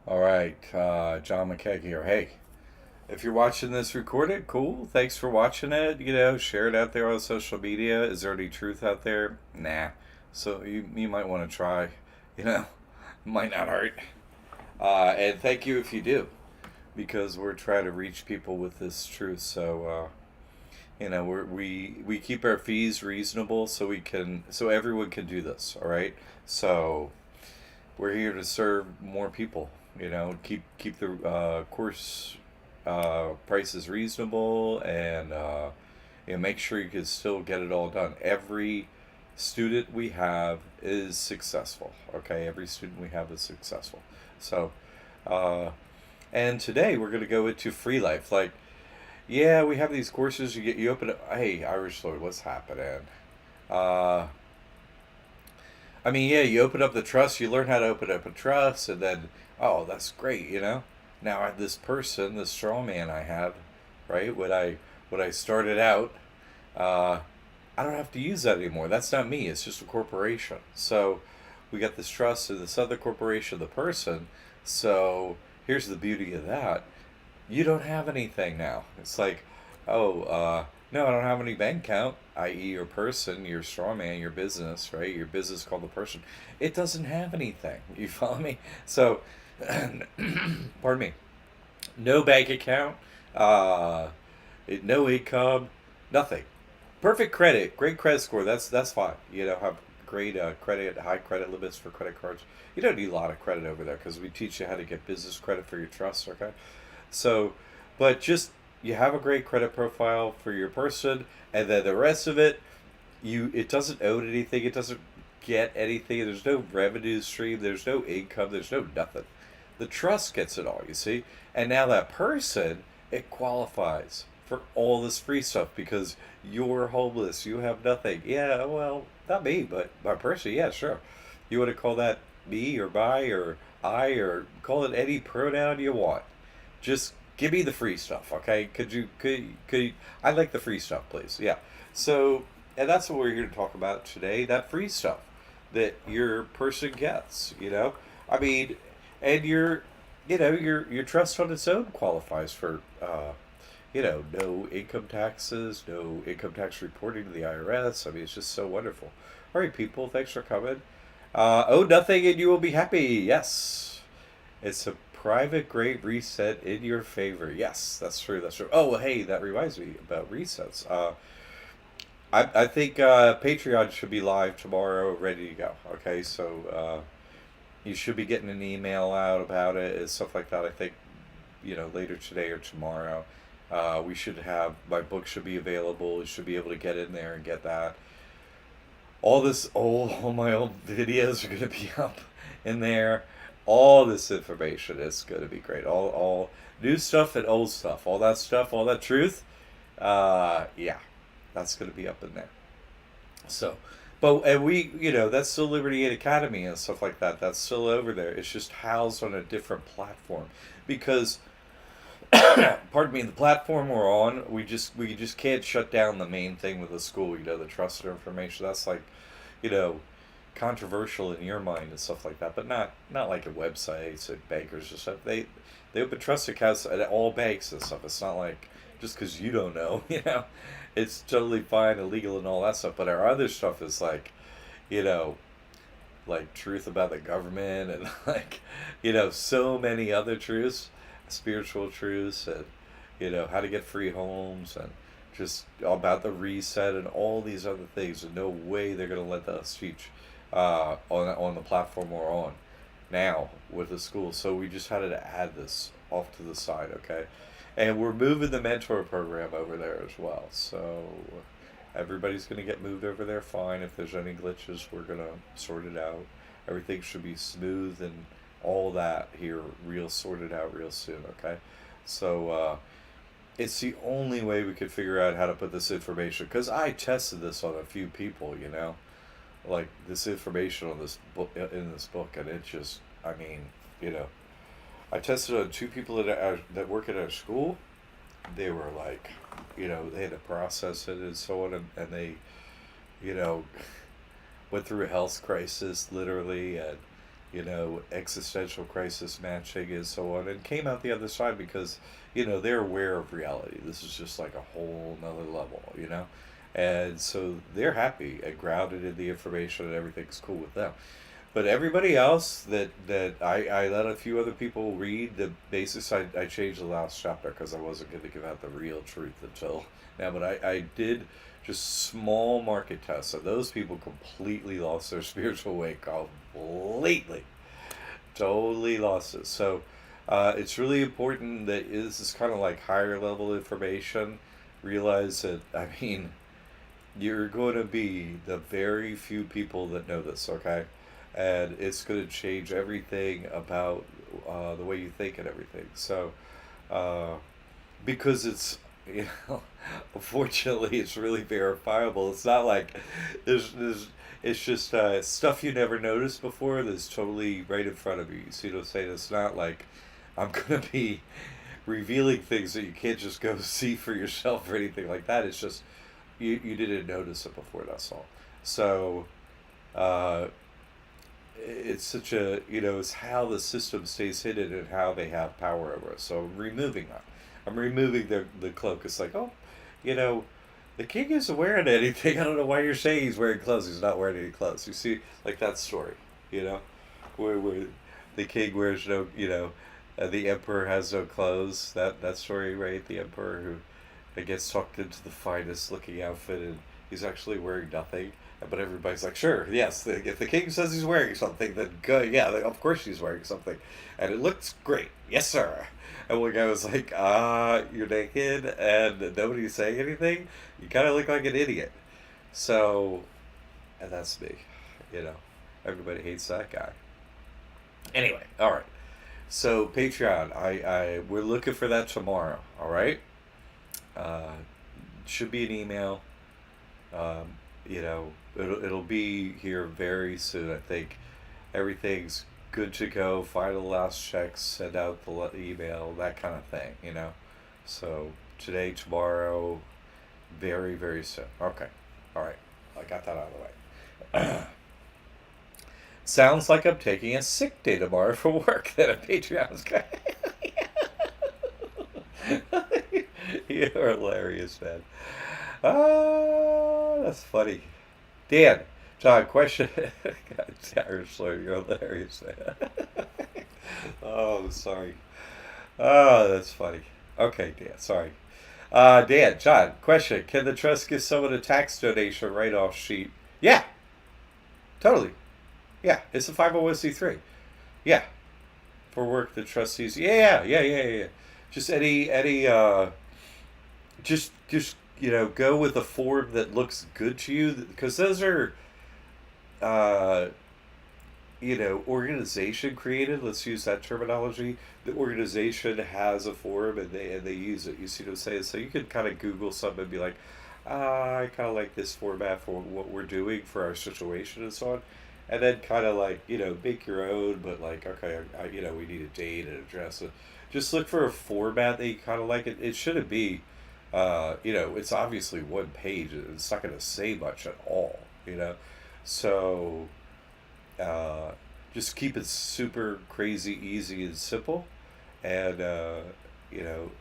All right, John McKeag here. Hey, if you're watching this recorded, cool. Thanks for watching it. Share it out there on social media. Is there any truth out there? Nah. So you might want to try. You know, might not hurt. And thank you if you do, because we're trying to reach people with this truth. So we keep our fees reasonable so everyone can do this. All right. So we're here to serve more people. Keep the course prices reasonable, and make sure you can still get it all done. Every student we have is successful. Okay, every student we have is successful. So, uh, and today we're going to go into free life. Like, yeah, we have these courses. You open it. Hey, Irish Lord, what's happening? Uh, I mean, yeah, you open up the trust, you learn how to open up a trust, and then, oh, that's great. Now this person, this strong man I have, right? When I started out, uh, I don't have to use that anymore. That's not me. It's just a corporation. So we got this trust in this other corporation, the person. So here's the beauty of that: you don't have anything now. It's like, oh, no, I don't have any bank account, i.e., your person, your straw man, your business, right? Your business called the person. It doesn't have anything. You follow me? So, pardon me. No bank account, uh, no income, nothing. Perfect credit, great credit score. That's fine. Have great credit, high credit limits for credit cards. You don't need a lot of credit over there because we teach you how to get business credit for your trust. Okay, so, but just you have a great credit profile for your person, and then the rest of it, it doesn't own anything. It doesn't get anything. There's no revenue stream. There's no income. There's no nothing. The trust gets it all. You see, and now that person, it qualifies for all this free stuff because you're homeless. You have nothing. Yeah, well, not me, but my person. Yeah, sure. You want to call that me or my or I or call it any pronoun you want. Just give me the free stuff, okay? Could you, I like the free stuff, please. Yeah. So, and that's what we're here to talk about today, that free stuff that your person gets. I mean, and your trust on its own qualifies for no income taxes, no income tax reporting to the IRS. I mean, it's just so wonderful. All right, people, thanks for coming. Owe nothing and you will be happy. Yes. It's a private grade reset in your favor. Yes, that's true. That's true. Oh, hey, that reminds me about resets. I think Patreon should be live tomorrow, ready to go. Okay, so you should be getting an email out about it and stuff like that. I think later today or tomorrow. We should have my book should be available. You should be able to get in there and get that. All my old videos are gonna be up in there. All this information is gonna be great. All new stuff and old stuff. All that stuff. All that truth. Yeah, that's gonna be up in there. So, but and that's still Liberty Aid Academy and stuff like that. That's still over there. It's just housed on a different platform because pardon me, the platform we're on, we just can't shut down the main thing with the school. The trusted information. That's like, you know, controversial in your mind and stuff like that, but not like at websites and bankers and stuff. They open trust accounts at all banks and stuff. It's not like just because you don't know, it's totally fine, illegal, and all that stuff. But our other stuff is like, you know, like truth about the government and like, so many other truths, spiritual truths, and how to get free homes and just about the reset and all these other things. And no way they're gonna let us teach on the platform we're on now with the school. So we just had to add this off to the side, okay? And we're moving the mentor program over there as well. So everybody's going to get moved over there fine. If there's any glitches, we're going to sort it out. Everything should be smooth and all that here, real sorted out real soon, okay? So it's the only way we could figure out how to put this information, because I tested this on a few people, like this information on this book in this book, and it just, I mean, you know, I tested on two people that work at our school. They were like, they had to process it and so on, and they, you know, went through a health crisis literally, and existential crisis matching and so on, and came out the other side because, they're aware of reality. This is just like a whole nother level. And so they're happy and grounded in the information and everything's cool with them. But everybody else that I let a few other people read the basics. I changed the last chapter because I wasn't going to give out the real truth until now. But I did just small market tests. So those people completely lost their spiritual way. Completely. Totally lost it. So it's really important that this is kind of like higher level information. Realize that, I mean, you're going to be the very few people that know this, okay? And it's going to change everything about the way you think and everything. So, uh, because you know, unfortunately, it's really verifiable. It's not like it's just stuff you never noticed before that's totally right in front of you. You see what I'm saying? It's not like I'm going to be revealing things that you can't just go see for yourself or anything like that. It's just you didn't notice it before. That's all. So uh, it's such a it's how the system stays hidden and how they have power over us. So I'm removing that. I'm removing the cloak. It's like, oh, you know, the king isn't wearing anything. I don't know why you're saying he's wearing clothes. He's not wearing any clothes. You see, like that story, you know, where the king wears no, the emperor has no clothes. That story, right? The emperor who gets tucked into the finest looking outfit and he's actually wearing nothing. But everybody's like, sure, yes. If the king says he's wearing something, then go, yeah, of course he's wearing something, and it looks great, yes, sir. And one guy was like, you're naked and nobody's saying anything. You kind of look like an idiot. So, and that's me, you know. Everybody hates that guy. Anyway, all right. So Patreon, we're looking for that tomorrow. All right. Uh, should be an email. Um, it'll be here very soon. I think everything's good to go. Final last checks, send out the email, that kind of thing. So today, tomorrow, very very soon. Okay, all right. I got that out of the way. Sounds like I'm taking a sick day tomorrow for work. Then a Patreon's guy. You're hilarious, man. That's funny. Dan, John, question. God, Irish lawyer, you're hilarious, man. Oh, sorry. Oh, that's funny. Okay, Dan, sorry. Dan, John, question. Can the trust give someone a tax donation write-off sheet? Yeah, totally. Yeah, it's a 501c3. Yeah, for work the trustees. Yeah. Just just go with a form that looks good to you because those are uh, organization created. Let's use that terminology. The organization has a form and they use it. You see what I'm saying? So you can kind of Google something and be like, I kind of like this format for what we're doing for our situation and so on. And then kind of like, make your own, but like, okay, we need a date and address. Just look for a format that you kind of like. It shouldn't be, it's obviously one page. It's not going to say much at all. So uh, just keep it super crazy, easy, and simple. And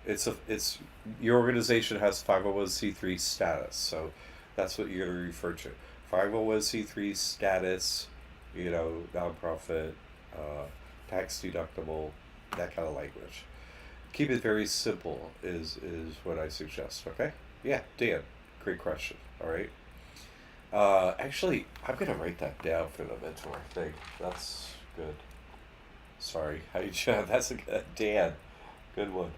it's your organization has 501c3 status, so that's what you're going to refer to. 501c3 status, nonprofit, uh, tax deductible, that kind of language. Keep it very simple is what I suggest. Okay? Yeah, Dan, great question. All right. Actually, I'm gonna write that down for the mentor thing. That's good. Sorry, that's a good Dan. Good one.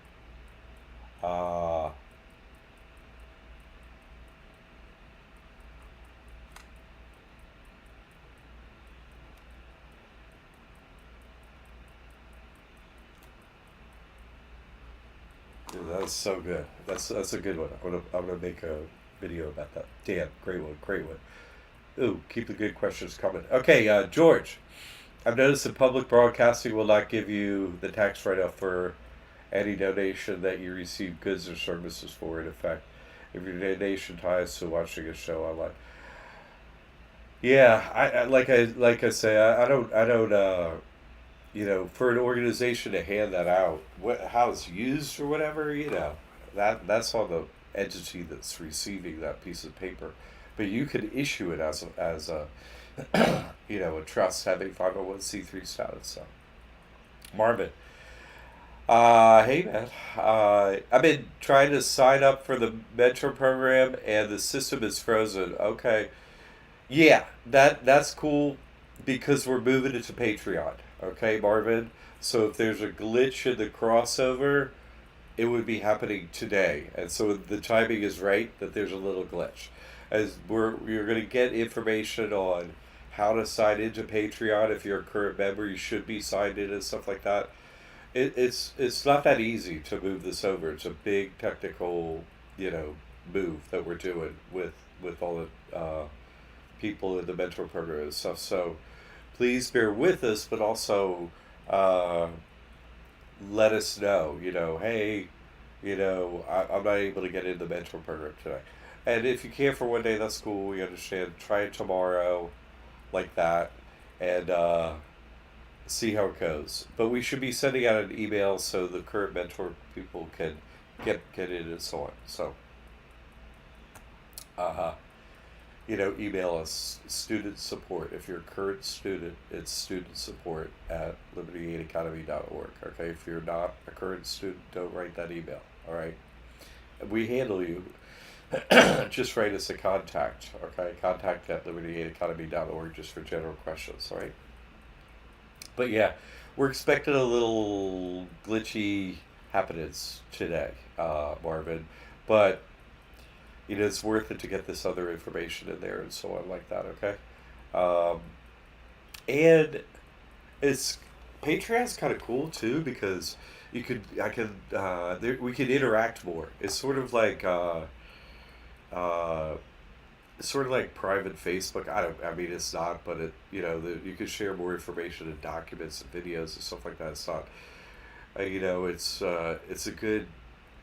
Uh, Dude, that's so good. That's a good one. I'm gonna make a video about that. Dan, great one, great one. Ooh, keep the good questions coming. Okay, George. I've noticed that public broadcasting will not give you the tax write-off for any donation that you receive goods or services for. In effect, if your donation ties to watching a show online. Yeah, I like I say, I don't. for an organization to hand that out, how it's used or whatever, that's on the entity that's receiving that piece of paper. But you could issue it as a a trust having 501c3 status. So, Marvin, hey man, I've been trying to sign up for the mentor program and the system is frozen. Okay, yeah, that's cool because we're moving it to Patreon. Okay, Marvin. So if there's a glitch in the crossover, it would be happening today, and so the timing is right that there's a little glitch. As you're going to get information on how to sign into Patreon. If you're a current member, you should be signed in and stuff like that. It's not that easy to move this over. It's a big technical, move that we're doing with all the people in the mentor program and stuff. So please bear with us, but also uh, let us know. Hey, I'm not able to get in the mentor program today. And if you can for one day, that's cool. We understand. Try it tomorrow, like that, and see how it goes. But we should be sending out an email so the current mentor people can get in and so on. So, uh, email us student support. If you're a current student, it's student support at liberty8academy.org. Okay, if you're not a current student, don't write that email. All right, we handle you. Just write us a contact. Okay, contact at liberty8academy.org just for general questions. All right, but yeah, we're expecting a little glitchy happenings today, Marvin. But it's worth it to get this other information in there and so on like that. Okay, um, and it's Patreon's kind of cool too because we could interact more. It's uh, sort of like private Facebook. I mean, it's not, but you can share more information and documents and videos and stuff like that. It's not, it's a good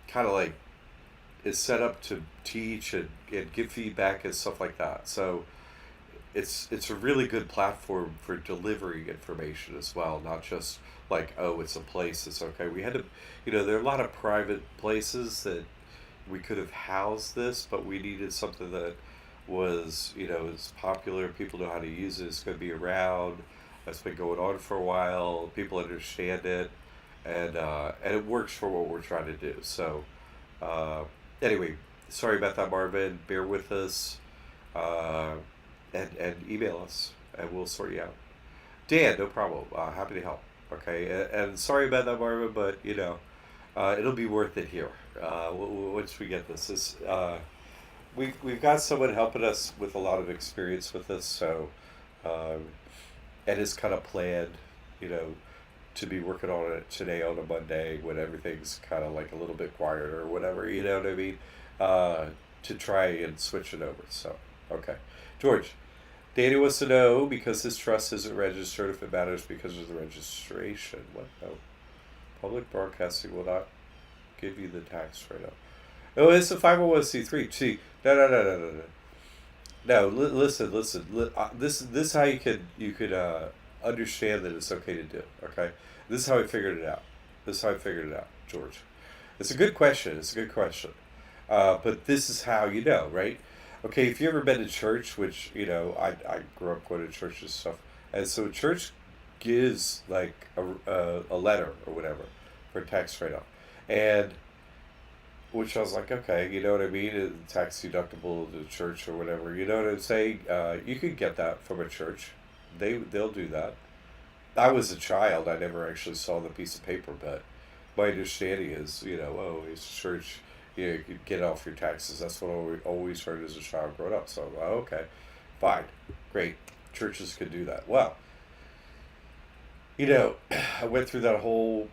kind of like it's set up to teach and give feedback and stuff like that. So it's a really good platform for delivering information as well, not just like, oh, it's a place, it's okay. We had to, there are a lot of private places that we could have housed this, but we needed something that was, is popular, people know how to use it, it's going to be around, it's been going on for a while, people understand it, and it works for what we're trying to do. So, uh, anyway, sorry about that, Marvin. Bear with us, uh, and email us, and we'll sort you out. Dan, no problem. Happy to help. Okay, and sorry about that, Marvin, but it'll be worth it here. Once we get this, we've got someone helping us with a lot of experience with this, so um, and it's kind of planned, you know, to be working on it today on a Monday when everything's kind of like a little bit quieter or whatever. You know what I mean? Uh, to try and switch it over. So okay, George. Danny wants to know because his trust isn't registered if it matters because of the registration. What? No. Public broadcasting will not give you the tax write-off. Oh, it's a 501c3. See, no. No, listen. This is how you could understand that it's okay to do. Okay, this is how I figured it out. This is how I figured it out, George. It's a good question. It's a good question. But this is how you know, right? Okay, if you ever been to church, which I grew up going to church and stuff, and so church gives like a letter or whatever for tax write-off, and which I was like, okay, you know what I mean? Tax deductible to church or whatever. You know what I'm saying? You could get that from a church. They'll do that. I was a child. I never actually saw the piece of paper, but my understanding is, oh, it's church. You could get off your taxes. That's what I always heard as a child growing up. So, okay, fine, great. Churches could do that. Well, I went through that whole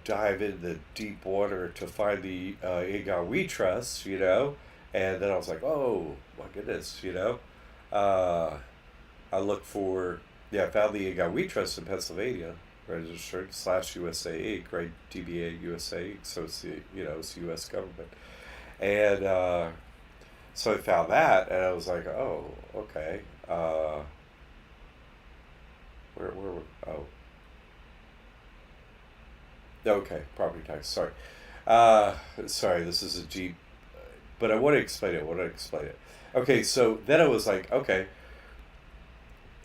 dive in the deep water to find the Inga We Trust, and then I was like, oh my goodness, uh, I looked for, I found the Inga We Trust in Pennsylvania, registered /USAE, right? DBA USA, so it's it's the U.S. government, and so I found that, and I was like, oh, okay, where, oh. Okay, property tax. Sorry. Uh, Sorry, this is a Jeep, but I want to explain it. I want to explain it. Okay, so then I was like, okay,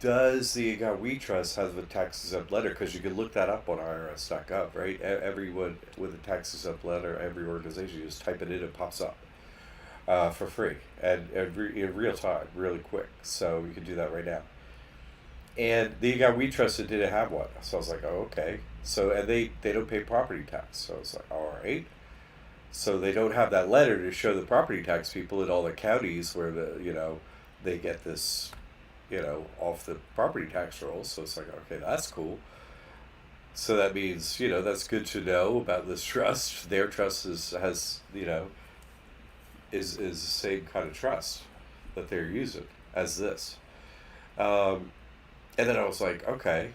does the We Trust have a tax exempt letter? Because you can look that up on IRS.gov, right? Everyone with a tax exempt letter, every organization, you just type it in, it pops up for free in real time, really quick. So you can do that right now. And the We Trusted didn't have one, so I was like, oh, okay. So and they don't pay property tax, so I was like, all right. So they don't have that letter to show the property tax people in all the counties where they get this off the property tax rolls. So it's like, okay, that's cool. So that means that's good to know about this trust. Their trust is the same kind of trust that they're using as this. Um, And then I was like, okay,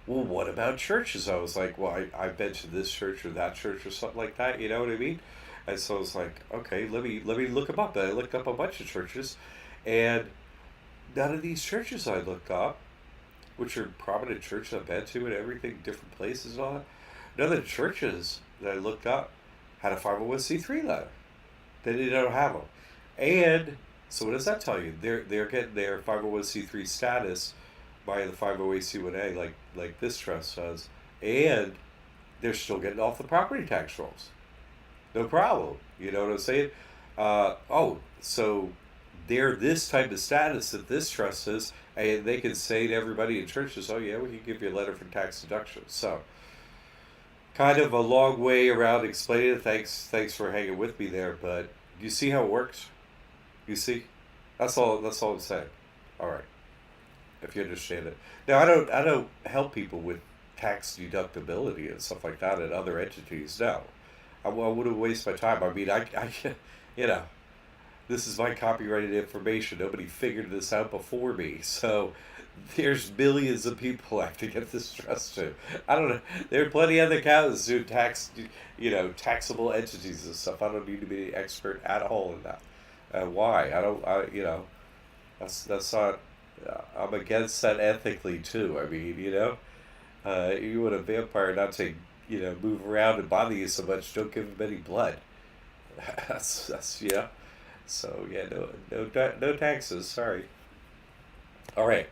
well, what about churches? I was like, well, I've been to this church or that church or something like that. You know what I mean? And so I was like, okay, let me look them up. And I looked up a bunch of churches, and none of these churches I looked up, which are prominent churches I've been to and everything, different places and all that, none of the churches that I looked up had a 501c3 letter. They didn't have them. And so what does that tell you? They're getting their 501c3 status by the 508c1a like this trust does, and they're still getting off the property tax rolls. No problem. You know what I'm saying? So they're this type of status that this trust is, and they can say to everybody in churches, oh yeah, we can give you a letter for tax deduction. So kind of a long way around explaining it. Thanks for hanging with me there, but you see how it works? You see? That's all I'm saying. All right. If you understand it. Now I don't help people with tax deductibility and stuff like that at other entities. No, I wouldn't waste my time. I mean, you know, this is my copyrighted information. Nobody figured this out before me, so there's millions of people I have to get this trust to. I don't know. There are plenty of other accountants who taxable entities and stuff. I don't need to be an expert at all in that. Why? I don't. That's not. I'm against that ethically too. I mean, you want a vampire not to, move around and bother you so much. Don't give him any blood. That's yeah. So yeah, no taxes. Sorry. All right.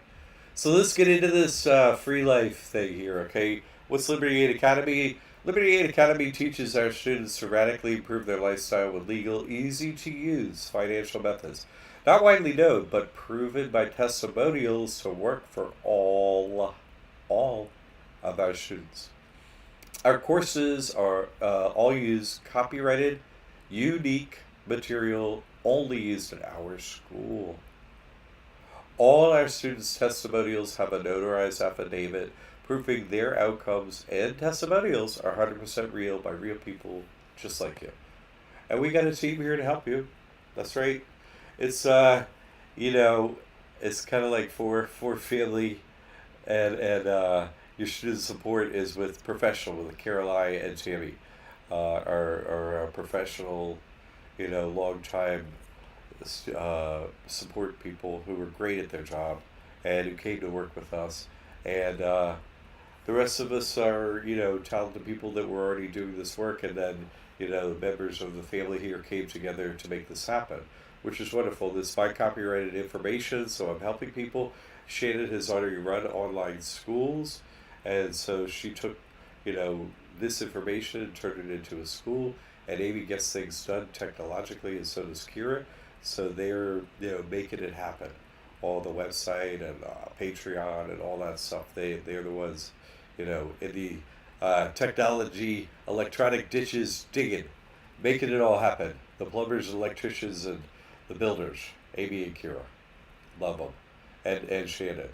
So let's get into this free life thing here. Okay. What's Liberty Aid Academy? Liberty Aid Academy teaches our students to radically improve their lifestyle with legal, easy to use financial methods. Not widely known, but proven by testimonials to work for all of our students. Our courses are all use copyrighted, unique material only used in our school. All our students' testimonials have a notarized affidavit proving their outcomes and testimonials are 100% real by real people just like you. And we got a team here to help you. That's right. It's you know, it's kind of like for family, and your student support is with professional with Caroline and Tammy, our professional, long time support people who were great at their job, and who came to work with us, and the rest of us are talented people that were already doing this work, and then members of the family here came together to make this happen, which is wonderful. This is my copyrighted information, so I'm helping people. Shannon has already run online schools, and so she took, this information and turned it into a school. And Amy gets things done technologically, and so does Kira. So they're, making it happen. All the website and Patreon and all that stuff. They're the ones, in the technology, electronic ditches digging, making it all happen. The plumbers, electricians, and the builders, Amy and Kira, love them, and Shannon.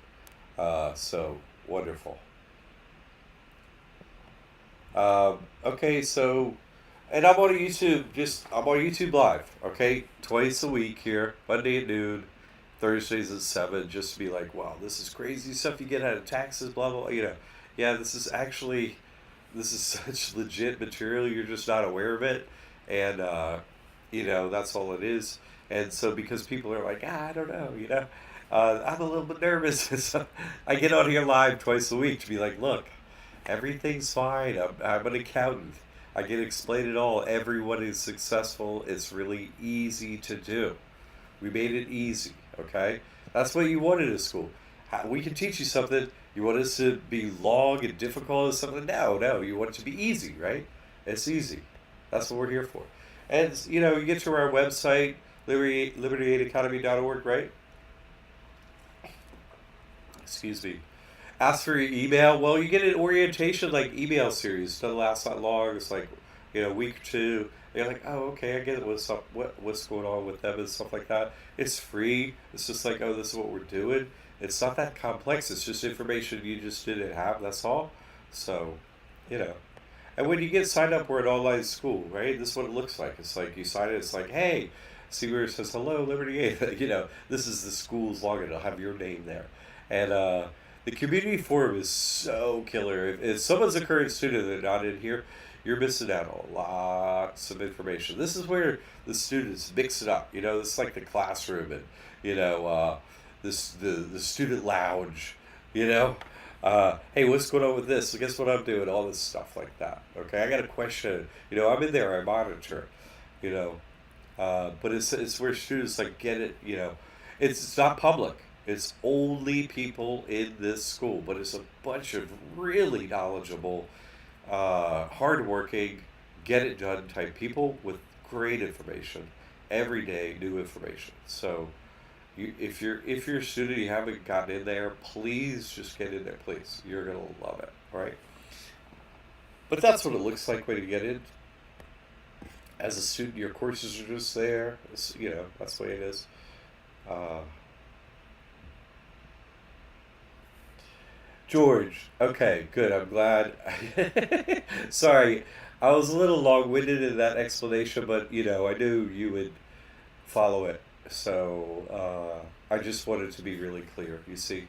So wonderful. Okay, so, and I'm on YouTube. I'm on YouTube Live. Okay, twice a week here, Monday at noon, Thursdays at 7. Just to be like, wow, this is crazy stuff you get out of taxes, blah blah. Yeah, this is such legit material. You're just not aware of it, and that's all it is. And so because people are like, I don't know, I'm a little bit nervous. So I get on here live twice a week to be like, look, Everything's fine. I'm an accountant. I can explain it all. Everyone is successful. It's really easy to do. We made it easy, okay? That's what you wanted at school. We can teach you something. You want us to be long and difficult or something? No, no. You want it to be easy, right? It's easy. That's what we're here for. And, you get to our website, libertyaidacademy.org, right? Excuse me. Ask for your email. Well, you get an orientation like email series. It doesn't last that long. It's like, a week or two. You're like, oh, okay, I get it. What's going on with them and stuff like that. It's free. It's just like, oh, this is what we're doing. It's not that complex. It's just information you just didn't have. That's all. So, you know. And when you get signed up, we're an online school, right? This is what it looks like. It's like you sign it. It's like, hey, see where it says hello, Liberty Aid. This is the school's login. It'll have your name there. And the community forum is so killer. If someone's a current student and they're not in here, you're missing out on lots of information. This is where the students mix it up. It's like the classroom and this the student lounge. Hey, what's going on with this? So guess what I'm doing? All this stuff like that. Okay, I got a question. I'm in there. I monitor. You know, but it's where students like get it. It's not public. It's only people in this school, but it's a bunch of really knowledgeable, hardworking, get it done type people with great information, every day new information. So, if you're a student, you haven't gotten in there, please just get in there, please. You're gonna love it, all right? But that's what it looks like when you get in. As a student, your courses are just there. That's the way it is. Uh, George. Okay, good. I'm glad. Sorry, I was a little long-winded in that explanation, but I knew you would follow it. So I just wanted to be really clear. You see,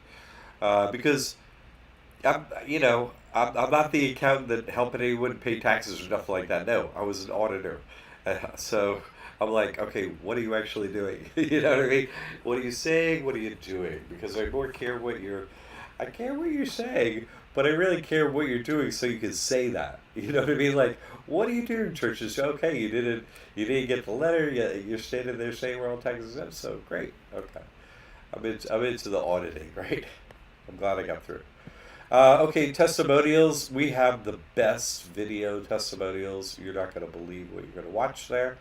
because I'm not the accountant that helped anyone pay taxes or nothing like that. No, I was an auditor. So I'm like, okay, what are you actually doing? You know what I mean? What are you saying? What are you doing? Because I more care I care what you're saying, but I really care what you're doing so you can say that. You know what I mean? Like, what are you doing, churches? Okay, you didn't get the letter. You're standing there saying we're all tax exempt. So great. Okay, I'm into the auditing, right? I'm glad I got through. Okay, testimonials. We have the best video testimonials. You're not going to believe what you're going to watch there.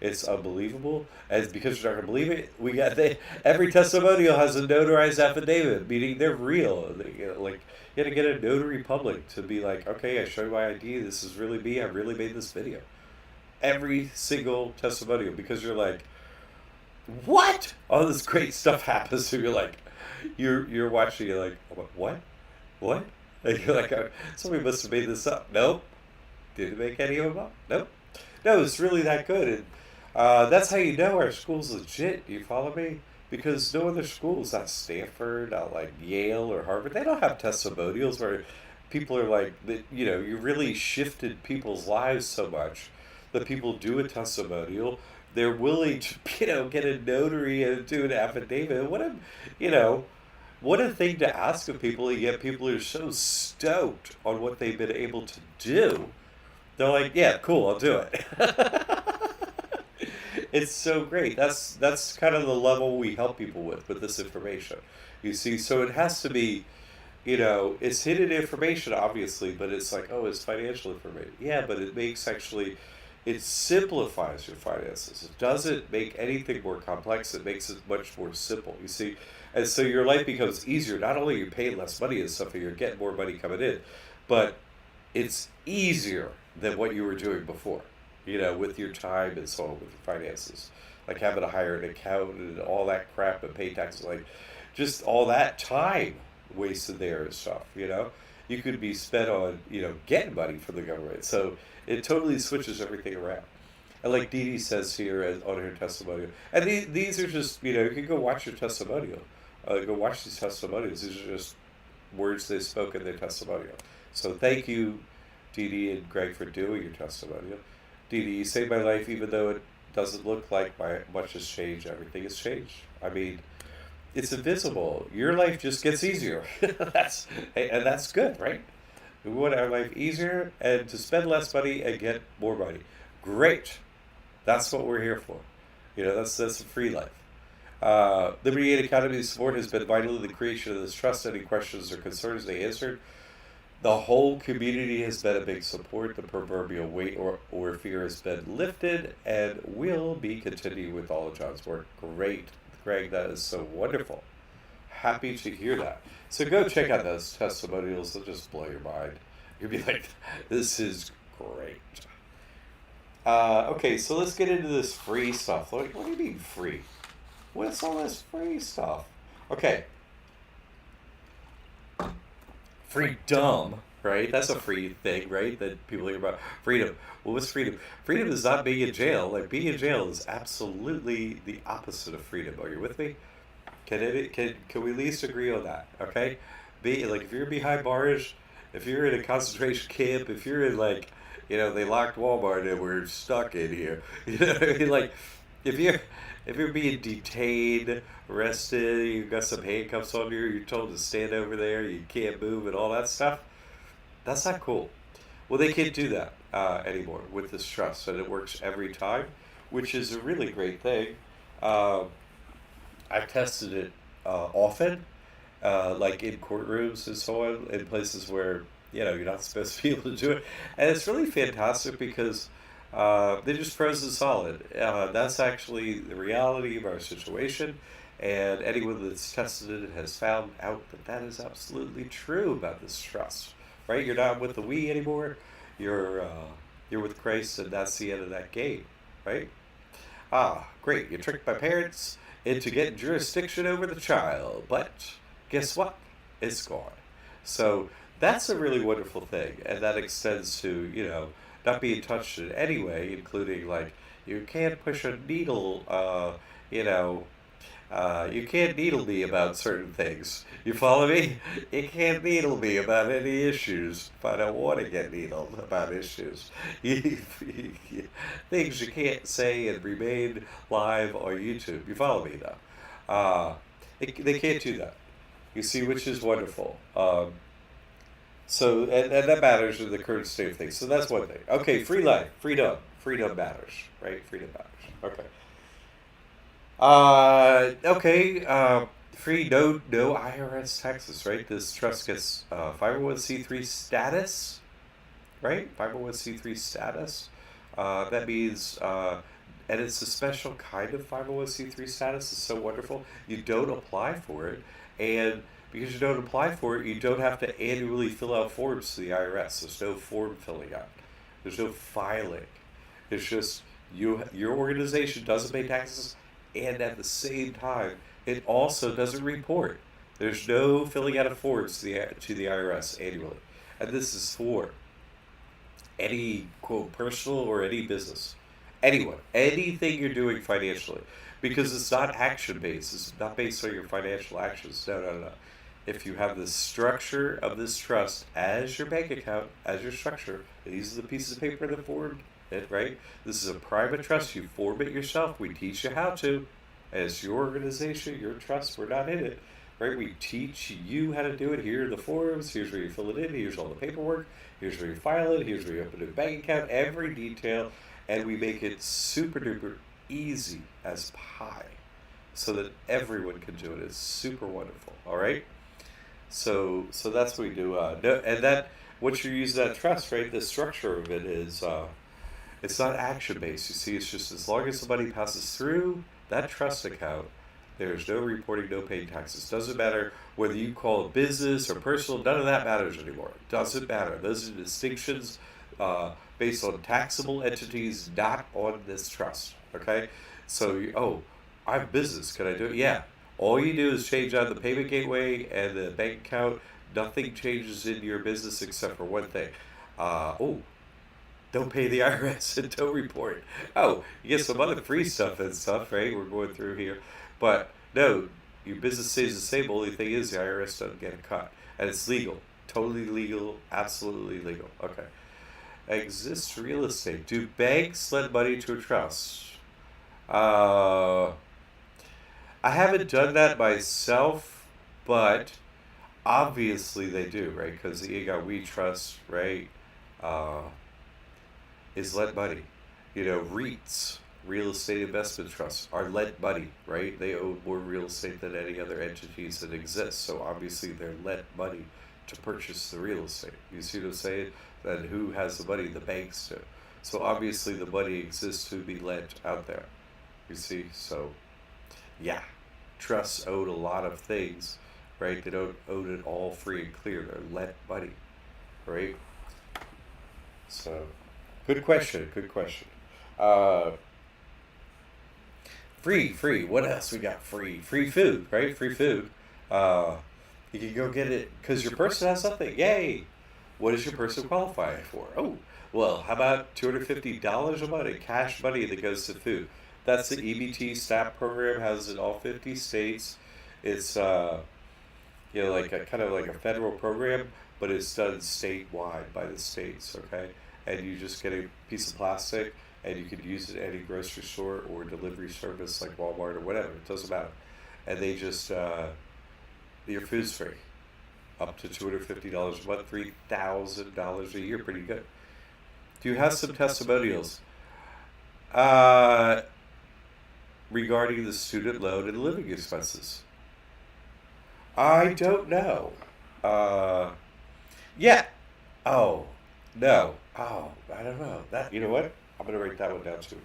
It's unbelievable. And because you're not going to believe it, every testimonial has a notarized affidavit, meaning they're real. Like, you got to get a notary public to be like, okay, I show you my ID. This is really me. I really made this video. Every single testimonial, because you're like, what? All this great stuff happens. So you're like, you're watching. You're like, what? What? And you're like, somebody must have made this up. Nope. Didn't make any of them up. Nope. No, it's really that good. And that's how you know our school's legit. You follow me? Because no other schools, not Stanford, not like Yale or Harvard, they don't have testimonials where people are like, you really shifted people's lives so much that people do a testimonial. They're willing to, get a notary and do an affidavit. You know, what a thing to ask of people, and yet people are so stoked on what they've been able to do. They're like, yeah, cool, I'll do it. It's so great. That's kind of the level we help people with this information. You see, so it has to be, it's hidden information, obviously, but it's like, oh, it's financial information. Yeah, but it simplifies your finances. It doesn't make anything more complex. It makes it much more simple. You see, and so your life becomes easier. Not only are you paying less money and stuff, and you're getting more money coming in, but it's easier than what you were doing before, with your time and so on, with your finances. Like having to hire an accountant and all that crap and pay taxes, like just all that time wasted there and stuff. You could be spent on, getting money from the government. So it totally switches everything around. And like Dee Dee says here on her testimonial, and these are just, you can go watch your testimonial. Go watch these testimonials. These are just words they spoke in their testimonial. So thank you, Dee Dee and Greg, for doing your testimonial. Dee Dee, you saved my life even though it doesn't look like much has changed. Everything has changed. I mean, it's invisible. Your life just gets easier. And that's good, right? We want our life easier and to spend less money and get more money. Great. That's what we're here for. That's a free life. Liberty Aid Academy support has been vital in the creation of this trust. Any questions or concerns they answered. The whole community has been a big support. The proverbial weight or fear has been lifted and will be continuing with all of John's work. Great, Greg. That is so wonderful. Happy to hear that. So go check out those testimonials. They'll just blow your mind. You'll be like, this is great. Okay, so let's get into this free stuff. Like, what do you mean free? What's all this free stuff? Okay. Freedom, right? That's a free thing, right? That people hear about. Freedom. Well, what's freedom? Freedom is not being in jail. Like, being in jail is absolutely the opposite of freedom. Are you with me? Can we at least agree on that? Okay? Be like, if you're behind bars, if you're in a concentration camp, if you're in like, they locked Walmart and we're stuck in here. Like, if you're if you're being detained, arrested, you've got some handcuffs on you, you're told to stand over there, you can't move, and all that stuff. That's not cool. Well, they can't do that anymore with this trust, and it works every time, which is a really great thing. Um, I've tested it often, like in courtrooms and so on, in places where you're not supposed to be able to do it, and it's really fantastic because they're just frozen solid. That's actually the reality of our situation, and anyone that's tested it has found out that that is absolutely true about this trust. Right? You're not with the we anymore. You're with Christ, and that's the end of that game. Right? Ah, great. You tricked my parents into getting jurisdiction over the child, but guess what? It's gone. So that's a really wonderful thing, and that extends to, not being touched in any way, including like you can't push a needle, you know, you can't needle me about certain things. You follow me? You can't needle me about any issues if I don't want to get needled about issues. Things you can't say and remain live on YouTube. You follow me though? They can't do that. You see, which is wonderful. So, and that matters in the current state of things. So that's one thing. Okay, free life, freedom matters, right? Freedom matters. Okay. Okay. Free, no IRS taxes, right? This trust gets 501c3 status, right? 501c3 status. That means, and it's a special kind of 501c3 status. It's so wonderful. You don't apply for it, and because you don't apply for it, you don't have to annually fill out forms to the IRS. There's no form filling out. There's no filing. It's just your organization doesn't pay taxes, and at the same time, it also doesn't report. There's no filling out of forms to the IRS annually, and this is for any quote personal or any business, anyone, anything you're doing financially, because it's not action based. It's not based on your financial actions. No, no, no. If you have the structure of this trust as your bank account, as your structure, and these are the pieces of paper that form it, right? This is a private trust. You form it yourself. We teach you how to. As your organization, your trust, we're not in it, right? We teach you how to do it. Here are the forms. Here's where you fill it in. Here's all the paperwork. Here's where you file it. Here's where you open a bank account. Every detail, and we make it super duper easy as pie, so that everyone can do it. It's super wonderful. All right. So that's what we do. And that what you use that trust, right? The structure of it is it's not action based. You see, it's just as long as the money passes through that trust account, there's no reporting, no paying taxes. Doesn't matter whether you call it business or personal. None of that matters anymore. Doesn't matter. Those are distinctions based on taxable entities, not on this trust. Okay. So I have business. Can I do it? Yeah. All you do is change out the payment gateway and the bank account. Nothing changes in your business except for one thing. Don't pay the IRS and don't report. Oh, you get some other free stuff and stuff, right? We're going through here. But no, your business stays the same. Only thing is the IRS doesn't get a cut. And it's legal. Totally legal. Absolutely legal. Okay. Exists real estate. Do banks lend money to a trust? Uh, I haven't done that myself, but Obviously they do, right? Because the ego we trust, right, uh, is led money. You know, REITs, real estate investment trusts, are led money, right? They own more real estate than any other entities that exist. So obviously they're led money to purchase the real estate. You see what I'm saying? Then who has the money? The banks do. So obviously the money exists to be lent out there. You see? So yeah, trusts own a lot of things, right? They don't own it all free and clear. They're lent money, right? So, good question. Good question. Uh, free. What else we got? Free food, right? Free food. Uh, you can go get it because your person has something. Yay! What does your person qualify for? Oh, well, how about $250 a month in cash money that goes to food? That's the EBT SNAP program. Has in all 50 states. It's like a kind of like a federal program, but it's done statewide by the states. Okay, and you just get a piece of plastic, and you could use it at any grocery store or delivery service like Walmart or whatever. It doesn't matter, and they just your food's free, up to $250 a month, $3,000 a year. Pretty good. Do you have some testimonials uh, regarding the student loan and living expenses? I don't know. Uh, yeah. Oh, no. Oh, I don't know. That, you know what? I'm gonna write that one down too.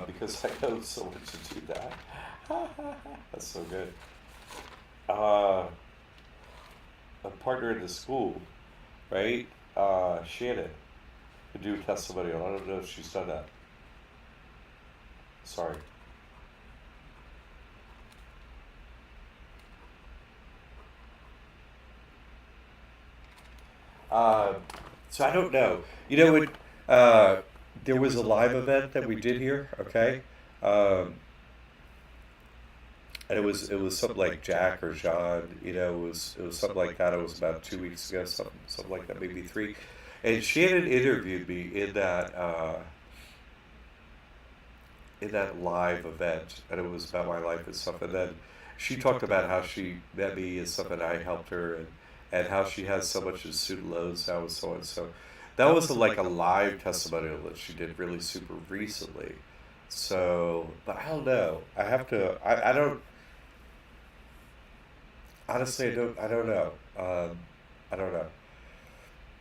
Because I know someone to do that. That's so good. Uh, a partner in the school, right? Shannon could do testimonial. I don't know if she's done that. Sorry. Uh, so I don't know. You know what? Uh, there was a live event that we did here. Okay. Um, and it was something like Jack or John, it was something like that. It was about 2 weeks ago, something like that, maybe three. And Shannon interviewed me in that live event, and it was about my life and stuff. And then she talked about how she met me and stuff, and I helped her, and how she has so much in student loans now and so on. So that was like a live testimonial that she did really super recently. So, but I don't know. I don't. Honestly, I don't know. I don't know.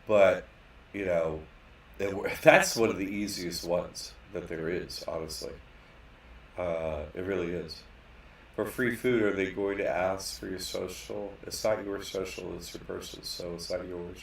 But, you know, that's one of the easiest ones that there is, honestly. It really is. For free food, are they going to ask for your social? It's not your social, it's your person's, so it's not yours.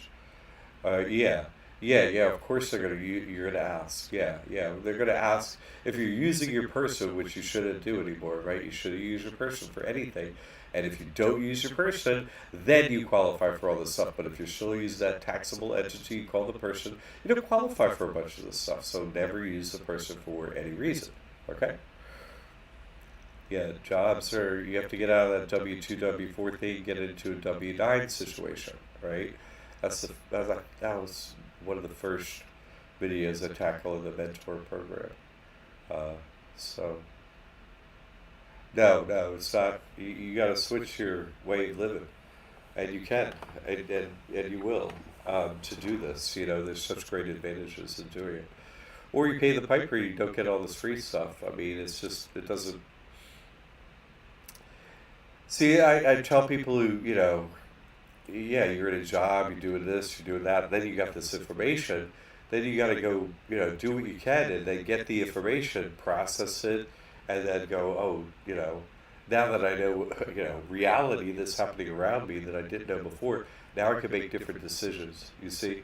Yeah, yeah. Of course they're gonna. You're gonna ask. Yeah. They're gonna ask if you're using your person, which you shouldn't do anymore, right? You shouldn't use your person for anything. And if you don't use your person, then you qualify for all this stuff. But if you're still using that taxable entity called the person, you don't qualify for a bunch of this stuff. So never use the person for any reason. Okay? Yeah, jobs are, you have to get out of that W-2, W-4 thing, get into a W-9 situation, right? That was one of the first videos I tackled in the mentor program. Uh, so, no, it's not. You got to switch your way of living, and you can, and you will, to do this. There's such great advantages in doing it. Or you pay the piper, you don't get all this free stuff. I mean, it's just, it doesn't. See, I tell people who, yeah, you're in a job, you're doing this, you're doing that, then you got this information, then you got to go, do what you can and then get the information, process it, and then go, oh, now that I know, reality that's happening around me that I didn't know before, now I can make different decisions, you see?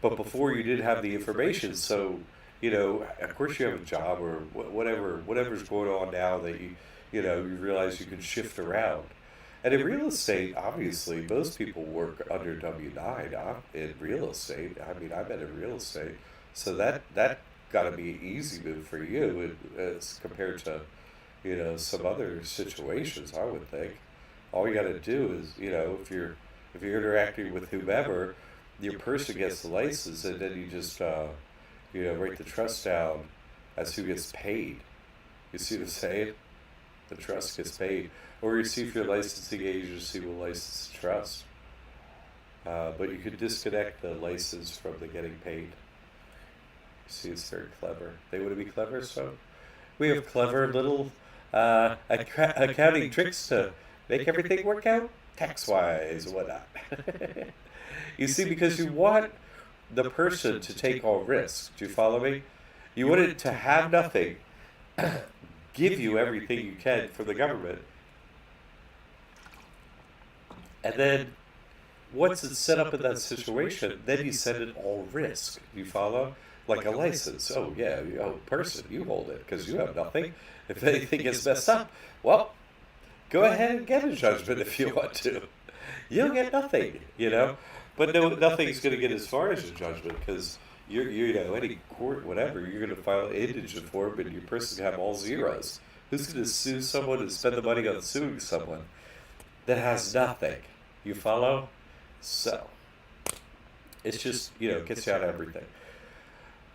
But before you didn't have the information, so, of course you have a job or whatever's going on now that you realize you can shift around. And in real estate, obviously, most people work under W-9 in real estate. I mean, I've been in real estate. So that got to be an easy move for you as compared to, some other situations, I would think. All you got to do is, if you're interacting with whomever, your person gets the license, and then you just, write the trust down as who gets paid. You see what I'm saying? The trust gets paid. Or you see if your licensing agency will license the trust. But you could disconnect the license from the getting paid. See, it's very clever. They want to be clever, so we have clever little accounting tricks to make everything work out tax-wise and whatnot. You see, because you want the person to take all risks. Do you follow me? You want it to have nothing, give you everything you can from the government, and then once it's set up in that situation, then you set it all risk. You follow? Like a license. Oh, yeah, person, you hold it because you have nothing. If anything gets messed up, well, go ahead and get a judgment if you want to. You'll get nothing, you know? But no, nothing's going to get as far as a judgment because you know, any court, whatever, you're going to file an indigent form and your person's going to have all zeros. Who's going to sue someone and spend the money on suing someone that has nothing? You follow? So, it's just, you know, it gets you out of everything.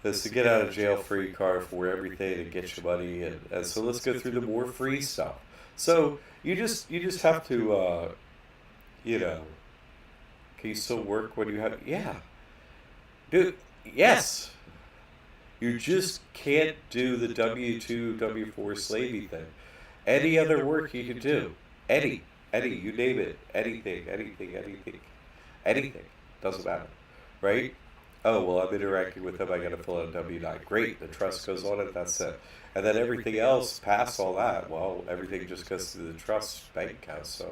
It's to get out of jail free card for everything and get your money. And so let's go through the more free stuff. So, you just have to, you know, can you still work when you have, yeah. Dude, yes. You just can't do the W-2, W-4 slavey thing. Any other work you can do. Any, you name it. Anything. Doesn't matter. Right? Oh, well, I'm interacting with them. I got to fill out a W-9. Great. The trust goes on it. That's it. And then everything else past all that, well, everything just goes through the trust bank account. So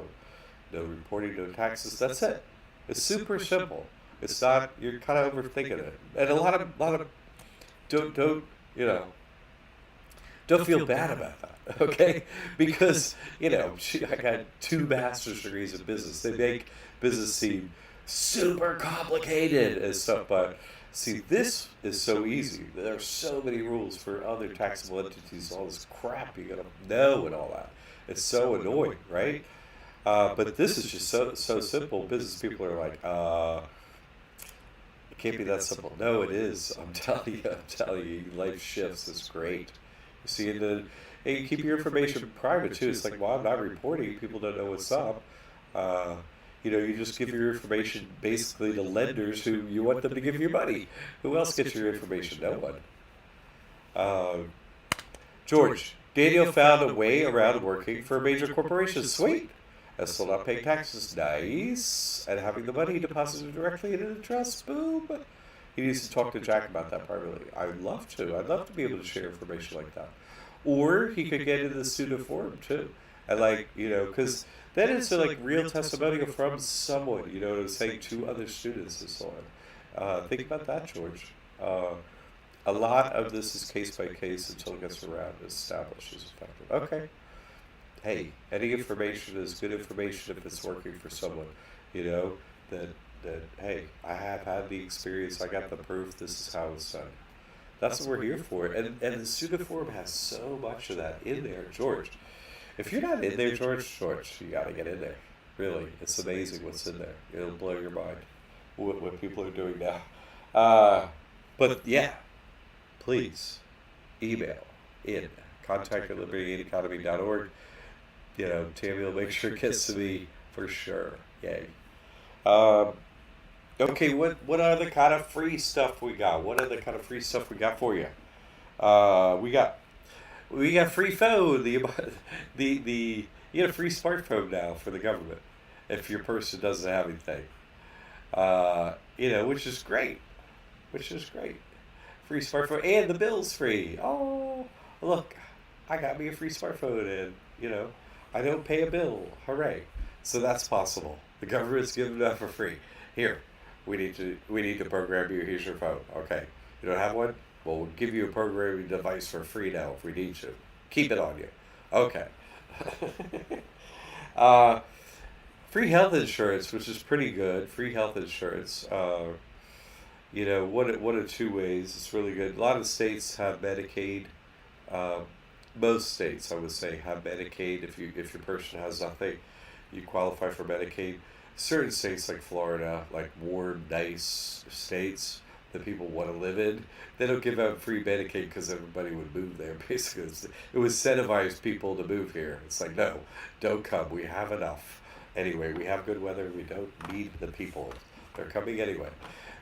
no reporting, no taxes. That's it. It's super simple. It's not, you're kind of overthinking it. And a lot of, don't, you know, don't feel bad about that, okay? Because, you know, I got 2 master's degrees in business. They make business seem super complicated and stuff, but see, this is so easy. There are so many rules for other taxable entities, all this crap you gotta know and all that. It's so annoying, right? But this is just so simple. Business people are like, it can't be that simple. No, it is. I'm telling you, life shifts. It's great. You see, and you keep your information private too. It's like, well, I'm not reporting. People don't know what's up. You know, you just give your information basically to lenders who you want them to give you money. Who else gets your information? No one. George, Daniel found a way around working for a major corporation. Sweet. And still not paying taxes. Nice. And having the money deposited directly into the trust. Boom. He needs to talk to Jack about that privately. I'd love to. I'd love to be able to share information like that. Or he could get into the student forum too. And like, you know, because then it's like real testimonial from someone, you know, saying to other students and so on. Think about that, George. A lot of this is case by case until it gets around established as effective. Okay. Hey, any information is good information if it's working for someone, you know, that hey, I have had the experience, I got the proof, this is how it's done. That's what we're here for. And the student forum has so much of that in there, George. If you're not in there, George, you got to get in there. Really, it's amazing what's in there. It'll blow your mind what people are doing now. But yeah, please email in contact@libertyacademy.org. You know, Tammy will make sure it gets to me for sure. Yay. Okay, what other kind of free stuff we got? What other kind of free stuff we got for you? We got free phone. The you get a free smartphone now for the government if your person doesn't have anything. You know, which is great. Free smartphone and the bill's free. Oh, look, I got me a free smartphone and you know, I don't pay a bill. Hooray! So that's possible. The government's giving that for free. Here, we need to program you. Here's your phone. Okay, you don't have one? Well, we'll give you a programming device for free now if we need to. Keep it on you. Okay. Free health insurance, which is pretty good. Free health insurance. You know, one of 2 ways. It's really good. A lot of states have Medicaid. Most states, I would say, have Medicaid. If your person has nothing, you qualify for Medicaid. Certain states like Florida, like warm, nice states that people want to live in, they don't give out free Medicaid because everybody would move there. Basically, it would incentivize people to move here. It's like, no, don't come. We have enough. Anyway, we have good weather. We don't need the people. They're coming anyway.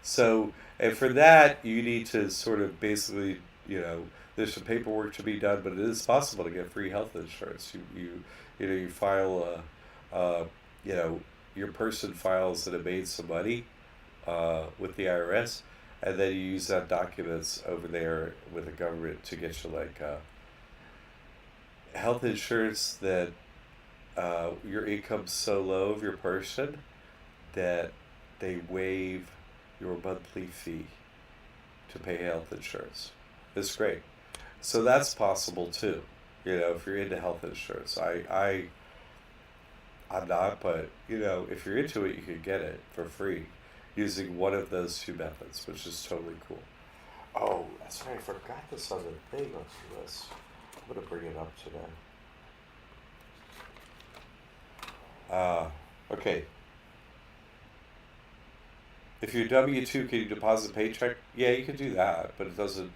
So, and for that, you need to sort of basically, you know, there's some paperwork to be done, but it is possible to get free health insurance. You file you know, your person files that it made some money with the IRS, and then you use that documents over there with the government to get you like health insurance that your income's so low of your person that they waive your monthly fee to pay health insurance. It's great. So that's possible too. You know, if you're into health insurance, I'm not, but you know, if you're into it, you can get it for free using one of those two methods, which is totally cool. Oh, that's right. I forgot this other thing on this. I'm gonna bring it up today. Uh, okay. If you're W two, can you deposit paycheck? Yeah, you can do that, but it doesn't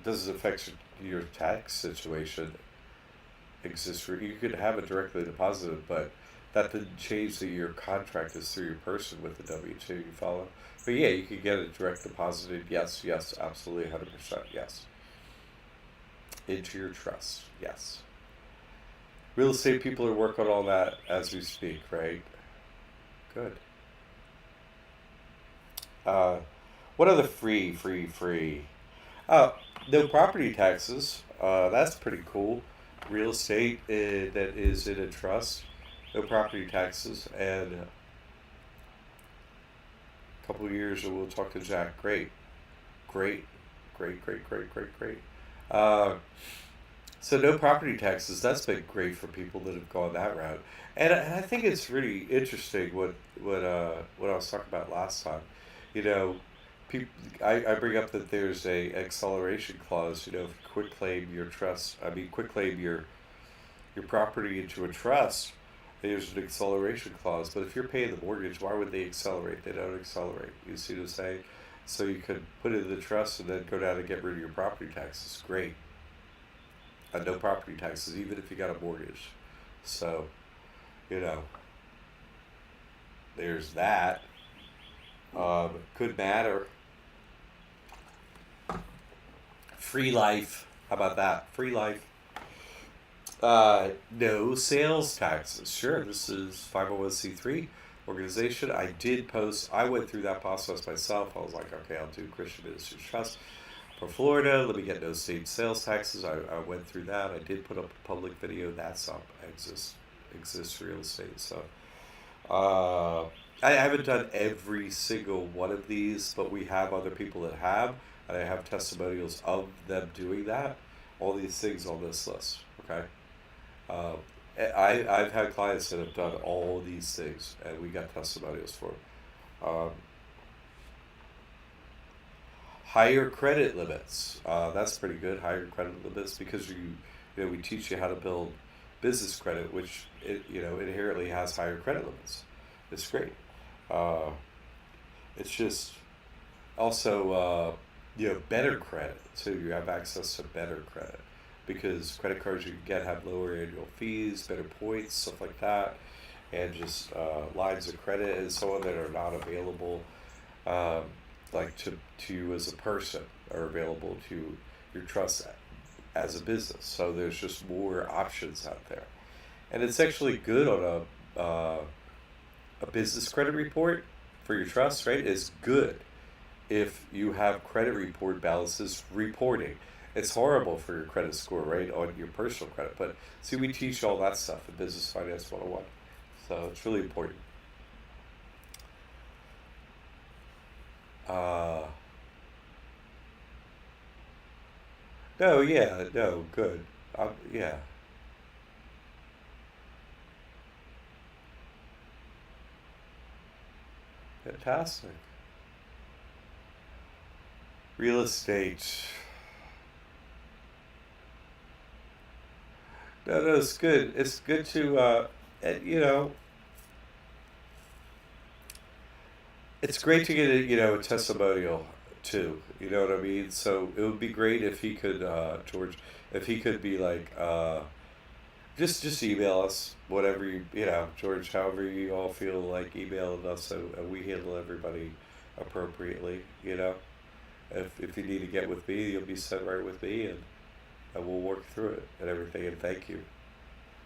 affect your tax situation. Exists for you could have it directly deposited, but that didn't change that your contract is through your person with the W two. You follow? But yeah, you could get it direct deposited. Yes, yes, absolutely, 100%. Yes, into your trust. Yes, real estate people are working on all that as we speak. Right? Good. Uh, what are the free? Uh, no property taxes. That's pretty cool. Real estate that is in a trust. No property taxes. And a couple of years and we'll talk to Jack. Great, great. Uh, so no property taxes. That's been great for people that have gone that route. And I think it's really interesting what I was talking about last time. You know, people, I bring up that there's a acceleration clause. You know, if you quit claim your trust, I mean, quit claim your property into a trust, there's an acceleration clause. But if you're paying the mortgage, why would they accelerate? They don't accelerate. You see what I'm saying? So you could put it in the trust and then go down and get rid of your property taxes. Great. And no property taxes, even if you got a mortgage. So, you know, there's that. Could matter. Free life. How about that? Free life. No sales taxes. Sure, this is 501c3 organization. I did post, I went through that process myself. I was like, okay, I'll do Christian Ministries Trust for Florida. Let me get no state sales taxes. I went through that. I did put up a public video. That's up. Exists real estate. So, uh, I haven't done every single one of these, but we have other people that have, and I have testimonials of them doing that. All these things on this list. Okay. Um, I've had clients that have done all these things, and we got testimonials for them. Higher credit limits. That's pretty good. Higher credit limits because you know, we teach you how to build business credit, which inherently has higher credit limits. It's great. Uh, it's just also better credit, so you have access to better credit because credit cards you can get have lower annual fees, better points, stuff like that, and just lines of credit and so on that are not available, um, like to you as a person, are available to your trust as a business. So there's just more options out there, and it's actually good on a business credit report for your trust, right? Is good if you have credit report balances reporting. It's horrible for your credit score, right, on your personal credit. But see, we teach all that stuff in Business Finance 101. So it's really important. Uh, no, yeah, no, good. Yeah, fantastic. Real estate. No, it's good. It's good to, you know, it's great to get a testimonial too. You know what I mean? So it would be great if he could, George, if he could be like, just email us whatever George, however you all feel like emailing us, and we handle everybody appropriately. If you need to get with me, you'll be set right with me, and we'll work through it and everything. And thank you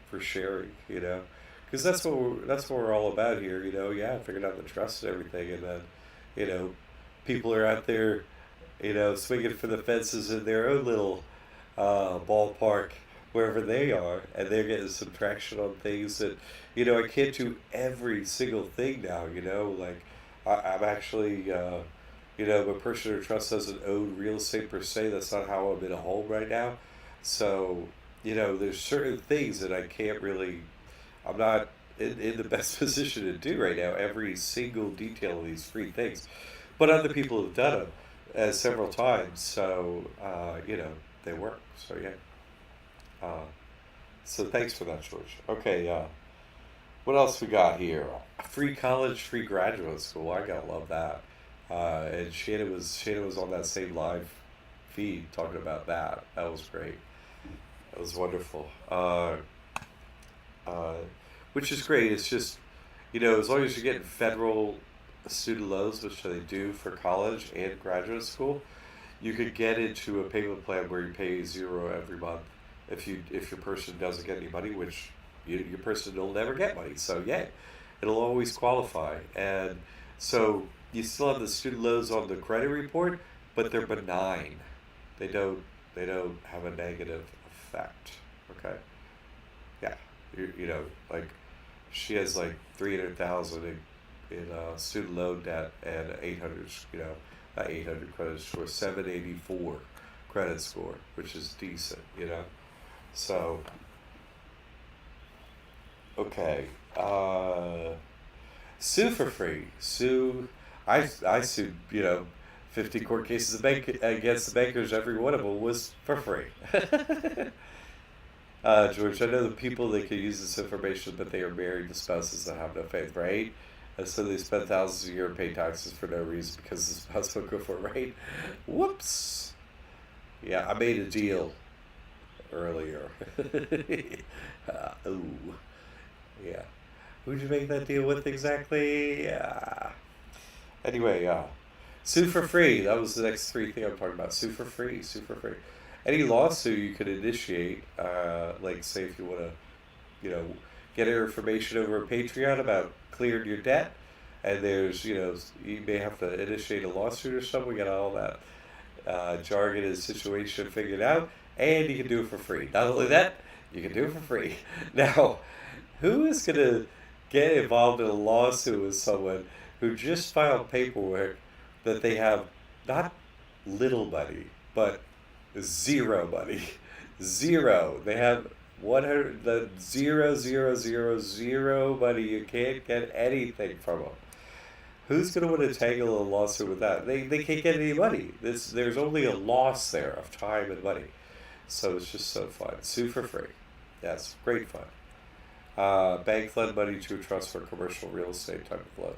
for sharing. Because that's what we're all about here. Yeah, figuring out the trust and everything, and then you know people are out there, swinging for the fences in their own little ballpark wherever they are, and they're getting some traction on things that, I can't do every single thing now. Like I'm actually, a person or trust doesn't own real estate per se. That's not how I'm in a home right now. So, there's certain things that I can't really, I'm not in the best position to do right now, every single detail of these three things. But other people have done them several times, so, they work. So, yeah. Uh, so thanks for that, George. Okay, what else we got here? Free college, free graduate school. I gotta love that. And Shannon was on that same live feed talking about that. That was great. That was wonderful. Uh, which is great. It's just, as long as you're getting federal student loans, which they do for college and graduate school, you could get into a payment plan where you pay zero every month if your person doesn't get any money, which your person will never get money. So yeah, it'll always qualify, and so you still have the student loans on the credit report, but they're benign. They don't have a negative effect. Okay, yeah, like she has like 300,000 in student loan debt and 800, not 800 credit score, 784 credit score, which is decent. So, okay. Sue for free. Sue. I sued, 50 court cases against the bankers. Every one of them was for free. George, I know the people that could use this information, but they are married to spouses that have no faith, right? And so they spend thousands a year and pay taxes for no reason because the spouse won't go for it, right? Whoops. Yeah, I made a deal earlier. Ooh, yeah. Who'd you make that deal with exactly? Yeah. Anyway, sue for free. That was the next three thing I'm talking about. Sue for free. Sue for free. Any lawsuit you could initiate, like say if you want to, get our information over Patreon about clearing your debt, and there's, you may have to initiate a lawsuit or something. We got all that jargon and situation figured out, and you can do it for free. Not only that, you can do it for free. Now, who is going to get involved in a lawsuit with someone who just filed paperwork that they have not little money, but zero money? Zero. They have 100, the zero, zero, zero, zero money. You can't get anything from them. Who's going to want to tangle a lawsuit with that? They can't get any money. There's only a loss there of time and money. So it's just so fun. Sue for free. Yes, great fun. Bank lend money to a trust for commercial real estate type of loan.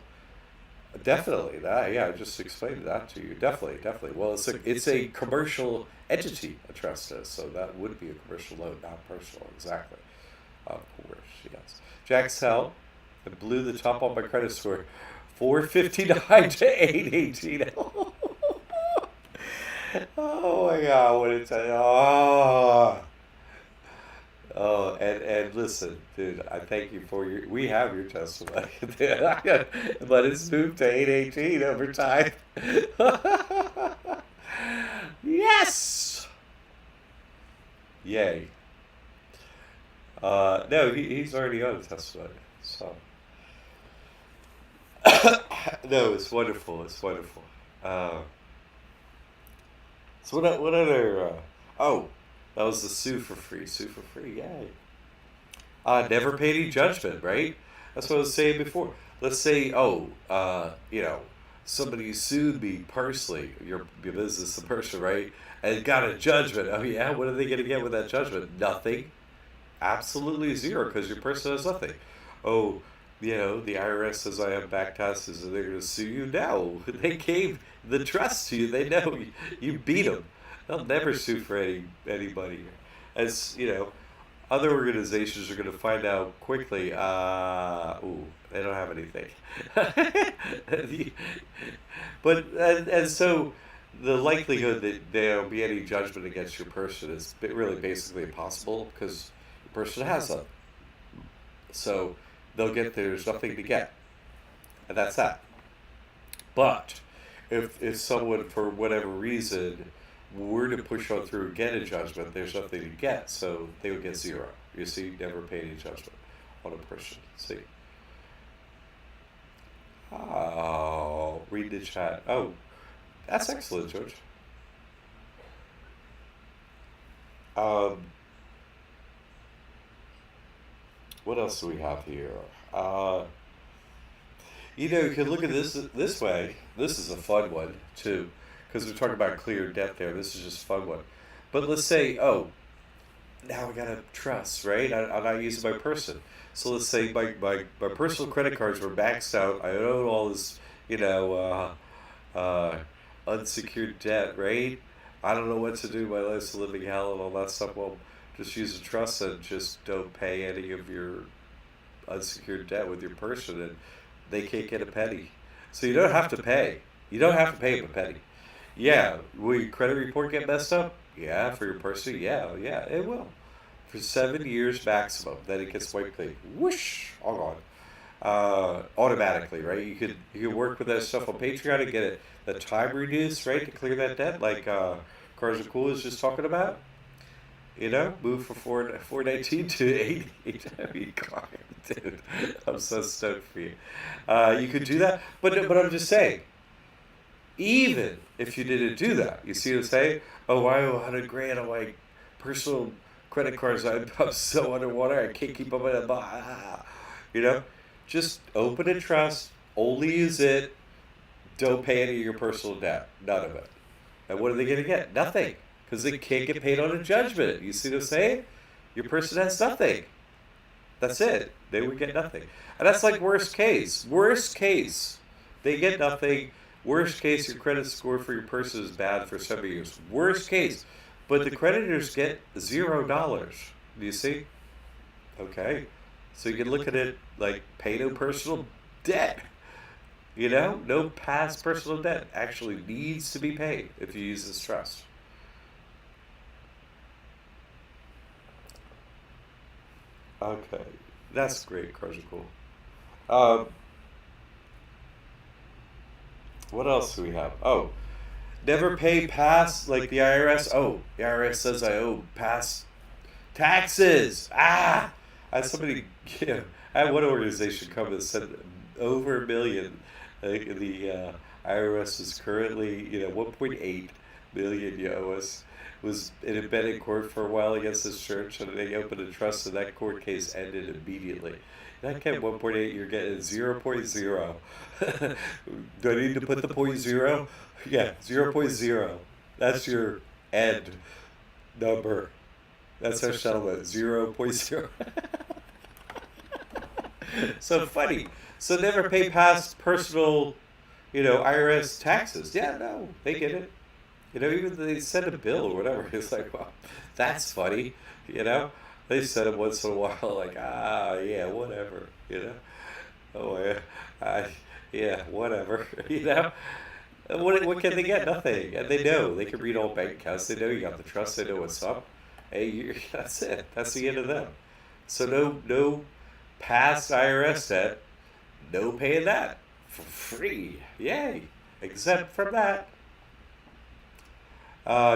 Definitely, that yeah, I just explained that to you. Definitely, definitely. Well, it's a commercial entity, a trust is, so that would be a commercial loan, not personal. Exactly. Of course, yes. Jack's Hell, it blew the top off my credit score, 459 to 818. Oh my God, what did I? Oh. Oh, and listen, dude, I thank you for your. We have your testimony, dude, but it's moved to 818 over time. Yes! Yay. No, he's already on a testimony. So, no, it's wonderful. It's wonderful. Uh, so what other? Oh, that was the sue for free. Sue for free. Yay. Never pay any judgment, right? That's what I was saying before. Let's say, somebody sued me personally, your business, the person, right? And got a judgment. Oh, yeah, what are they going to get with that judgment? Nothing. Absolutely zero, because your person has nothing. Oh, the IRS says I have back taxes and they're going to sue you. No, they gave the trust to you. They know you beat them. They'll never sue for anybody. As, other organizations are going to find out quickly. Ooh, they don't have anything. But and so the likelihood that there'll be any judgment against your person is really basically impossible because your person has them. So they'll get there's nothing to get, and that's that. But if someone for whatever reason were to push on through and get a judgment, there's nothing to get, so they would get zero. You see, never pay any judgment on a person. See. Oh, read the chat. Oh, that's excellent, George. Um, what else do we have here? Uh, you can look at this way. This is a fun one too, because we're talking about clear debt there. This is just a fun one. But let's say, oh, now I gotta trust, right? I'm not using my person. So let's say my personal credit cards were maxed out. I own all this, you know, uh, unsecured debt, right? I don't know what to do. My life's a living hell and all that stuff. Well, just use a trust and just don't pay any of your unsecured debt with your person, and they can't get a penny. So you don't have to pay. You don't have to pay them a penny. Yeah, will your credit report get messed up? Yeah, for your person. Yeah, yeah, it will. For 7 years maximum, then it gets wiped clean. Whoosh, all gone. Automatically, right? You could work with that stuff on Patreon and get it the time reduced, right, to clear that debt, like Cars Are Cool is just talking about. Move from 419 to 88. I mean, God, dude, I'm so stoked for you. You could do that, but I'm just saying, even if you didn't do that, you see what I'm saying? Oh, I owe 100 grand on my personal credit cards. I'm so underwater. I can't keep up with it. You know, just open a trust. Only use it. Don't pay any of your personal debt. None of it. And what are they going to get? Nothing. Because they can't get paid on a judgment. You see what I'm saying? Your person has nothing. That's it. They would get nothing. And that's like worst case. Worst case. They get nothing. Worst case, your credit score for your person is bad for 7 years. Worst case. But the creditors get $0. Do you see? Okay. So you can look at it like pay no personal debt. No past personal debt actually needs to be paid if you use this trust. Okay. That's great, Cars Are Cool. Um, what else do we have? Oh, never pay past, like the IRS. Oh, the IRS says I owe past taxes. I had somebody, I had one organization come and said over a million. The IRS is currently, 1.8 million you owe us. It had been in court for a while against this church, and they opened a trust, and that court case ended immediately. That kept 1.8, you're getting zero point 0.0. Do I need to put the point 0? Yeah, zero point 0. That's your end number. That's our settlement, zero point 0. So funny. So never pay past personal, IRS taxes. Yeah, no, they get it. Even they send a bill or whatever. It's like, well, that's funny. You know, they send it once in a while, like, yeah, whatever. Oh, yeah, yeah, whatever. What can they get? Nothing. And they know. They can read all bank accounts. They know you got the trust. They know what's up. Hey, that's it. That's the end of them. So no past IRS debt. No paying that for free. Yay. Exempt from that.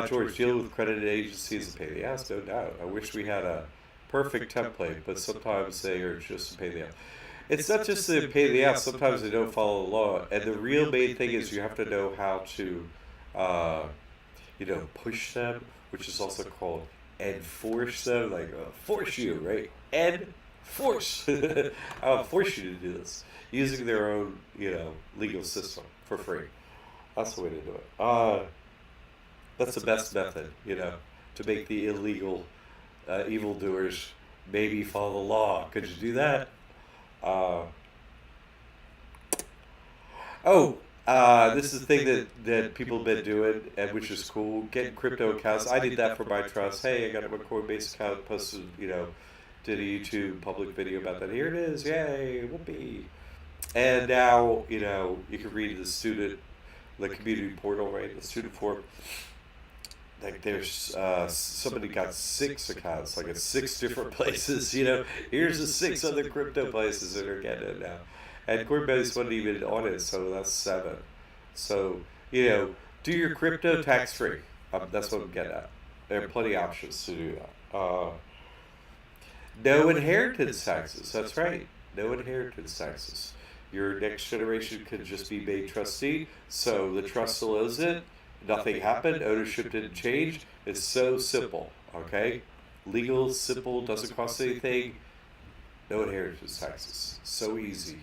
George, deal with credited agencies and pay the ass, no doubt. I wish we had a perfect template, but sometimes they are just a pay the ass. It's not just the pay the ass, sometimes they don't follow the law. And the real main thing is you have to know how to, uh, push them, which is also called enforce them, like force you, right? Enforce. I'll force you to do this using their own, legal system for free. That's the way to do it. That's the best method, to make the illegal evildoers maybe follow the law. Could you do that? Uh, oh, This is the thing that people have been doing, and which is cool. Getting crypto accounts. I did that for my trust. Hey, I got my Coinbase account. Posted, did a YouTube public video about that. Here it is. Yay, whoopee! And now, you can read the community portal, right? The student forum. Like there's somebody got 6 accounts, like at 6 different places. Here's the 6 other crypto places that are getting it now, and Coinbase wasn't even on it, so that's 7. So do your crypto tax free. That's what I'm getting at. There are plenty of options to do that. No inheritance taxes. That's right. No inheritance taxes. Your next generation could just be made trustee, so the trust still owns it. Nothing happened. Ownership didn't change. It's so simple. Okay, legal, simple, doesn't cost anything. No inheritance taxes. So easy.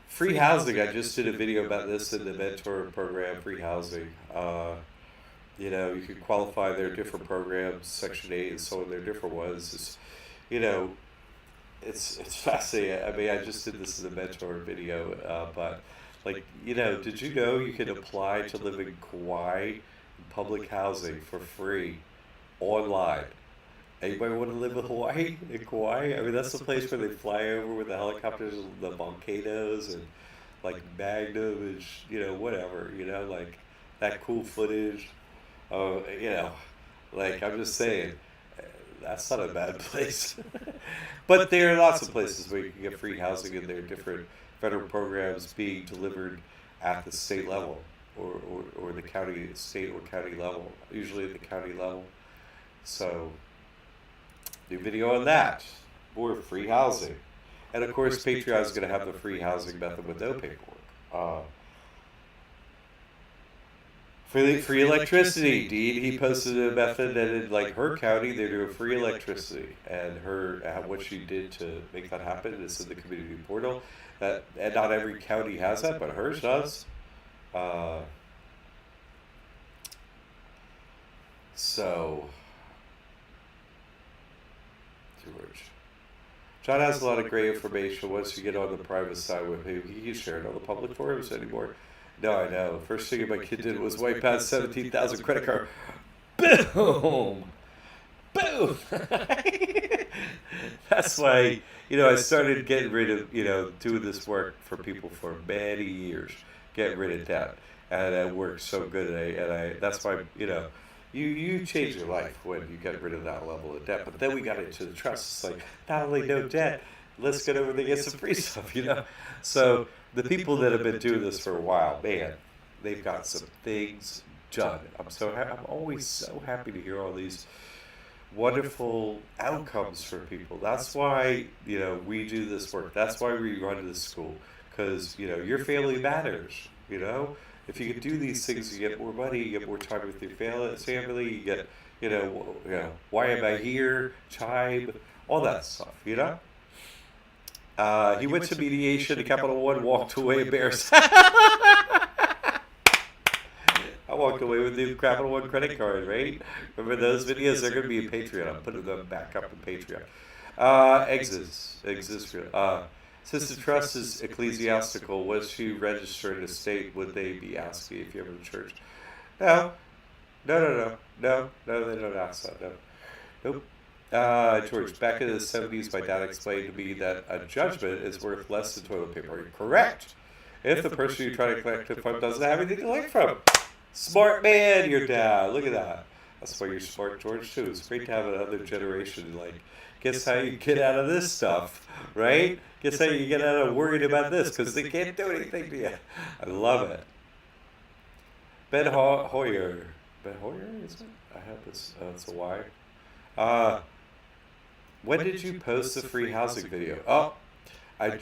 Free housing. I just did a video about this in the mentor program. Free housing. You can qualify their different programs, Section 8 and so on. Their different ones. You know, it's fascinating. I mean, I just did this in the mentor video, but did you know you can apply to live in Kauai in public housing for free online? Anybody want to live in Hawaii, in Kauai? I mean, that's the place where they fly over with the helicopters, and the volcanoes, and like Magnum and whatever. Like that cool footage. I'm just saying, that's not a bad place. But there are lots of places where you can get free housing, and there are different federal programs being delivered at the state level or the state or county level, usually at the county level. So, new video on that. More free housing. And of course, Patreon is going to have the free housing method with no paperwork. Free electricity. Dean, he posted a method that in her county they do free electricity, and what she did to make that happen is in the community portal. And not every county has that, but hers does. So, George. John has a lot of great information. Once you get on the private side with him, he can share it on the public forums anymore. No, I know. First thing my kid did was wipe out 17,000 credit card. Boom! Boom! That's why, I started getting rid of, doing this work for people for many years. Get rid of debt. And it works so good. And that's why, you change your life when you get rid of that level of debt. But then we got into the trust. It's like, not only no debt, let's get over there and get some free stuff, So the people that have been doing this for a while, man, they've got some things done. I'm always so happy to hear all these wonderful outcomes for people. That's why, we do this work. That's why we run this school. Because, your family matters, If you can do these things, you get more money, you get more time with your family, you get, why am I here, chime, all that stuff, He went to mediation at Capital One, walked away embarrassed. I walked away with the Capital One credit card, right? Remember those videos? They're going to be in Patreon. I'm putting them back up in Patreon. Exist. Since the trust is ecclesiastical, once she registered in a state, would they be asking if you have a church? No, they don't ask that. No, nope. George, back in the 70s, my dad explained to me that a judgment is worth less than toilet paper. Correct. If the person you try to collect it from doesn't have anything to collect from. Smart man, your dad. Look at that. That's why you're smart, George, too. It's great to have another generation, guess how you get out of this stuff, right? Guess how you get out of worrying about this, because they can't do anything to you. I love it. Ben Hoyer. Ben Hoyer, is it? I have this. It's a Y. When did you post the free housing video? Oh, I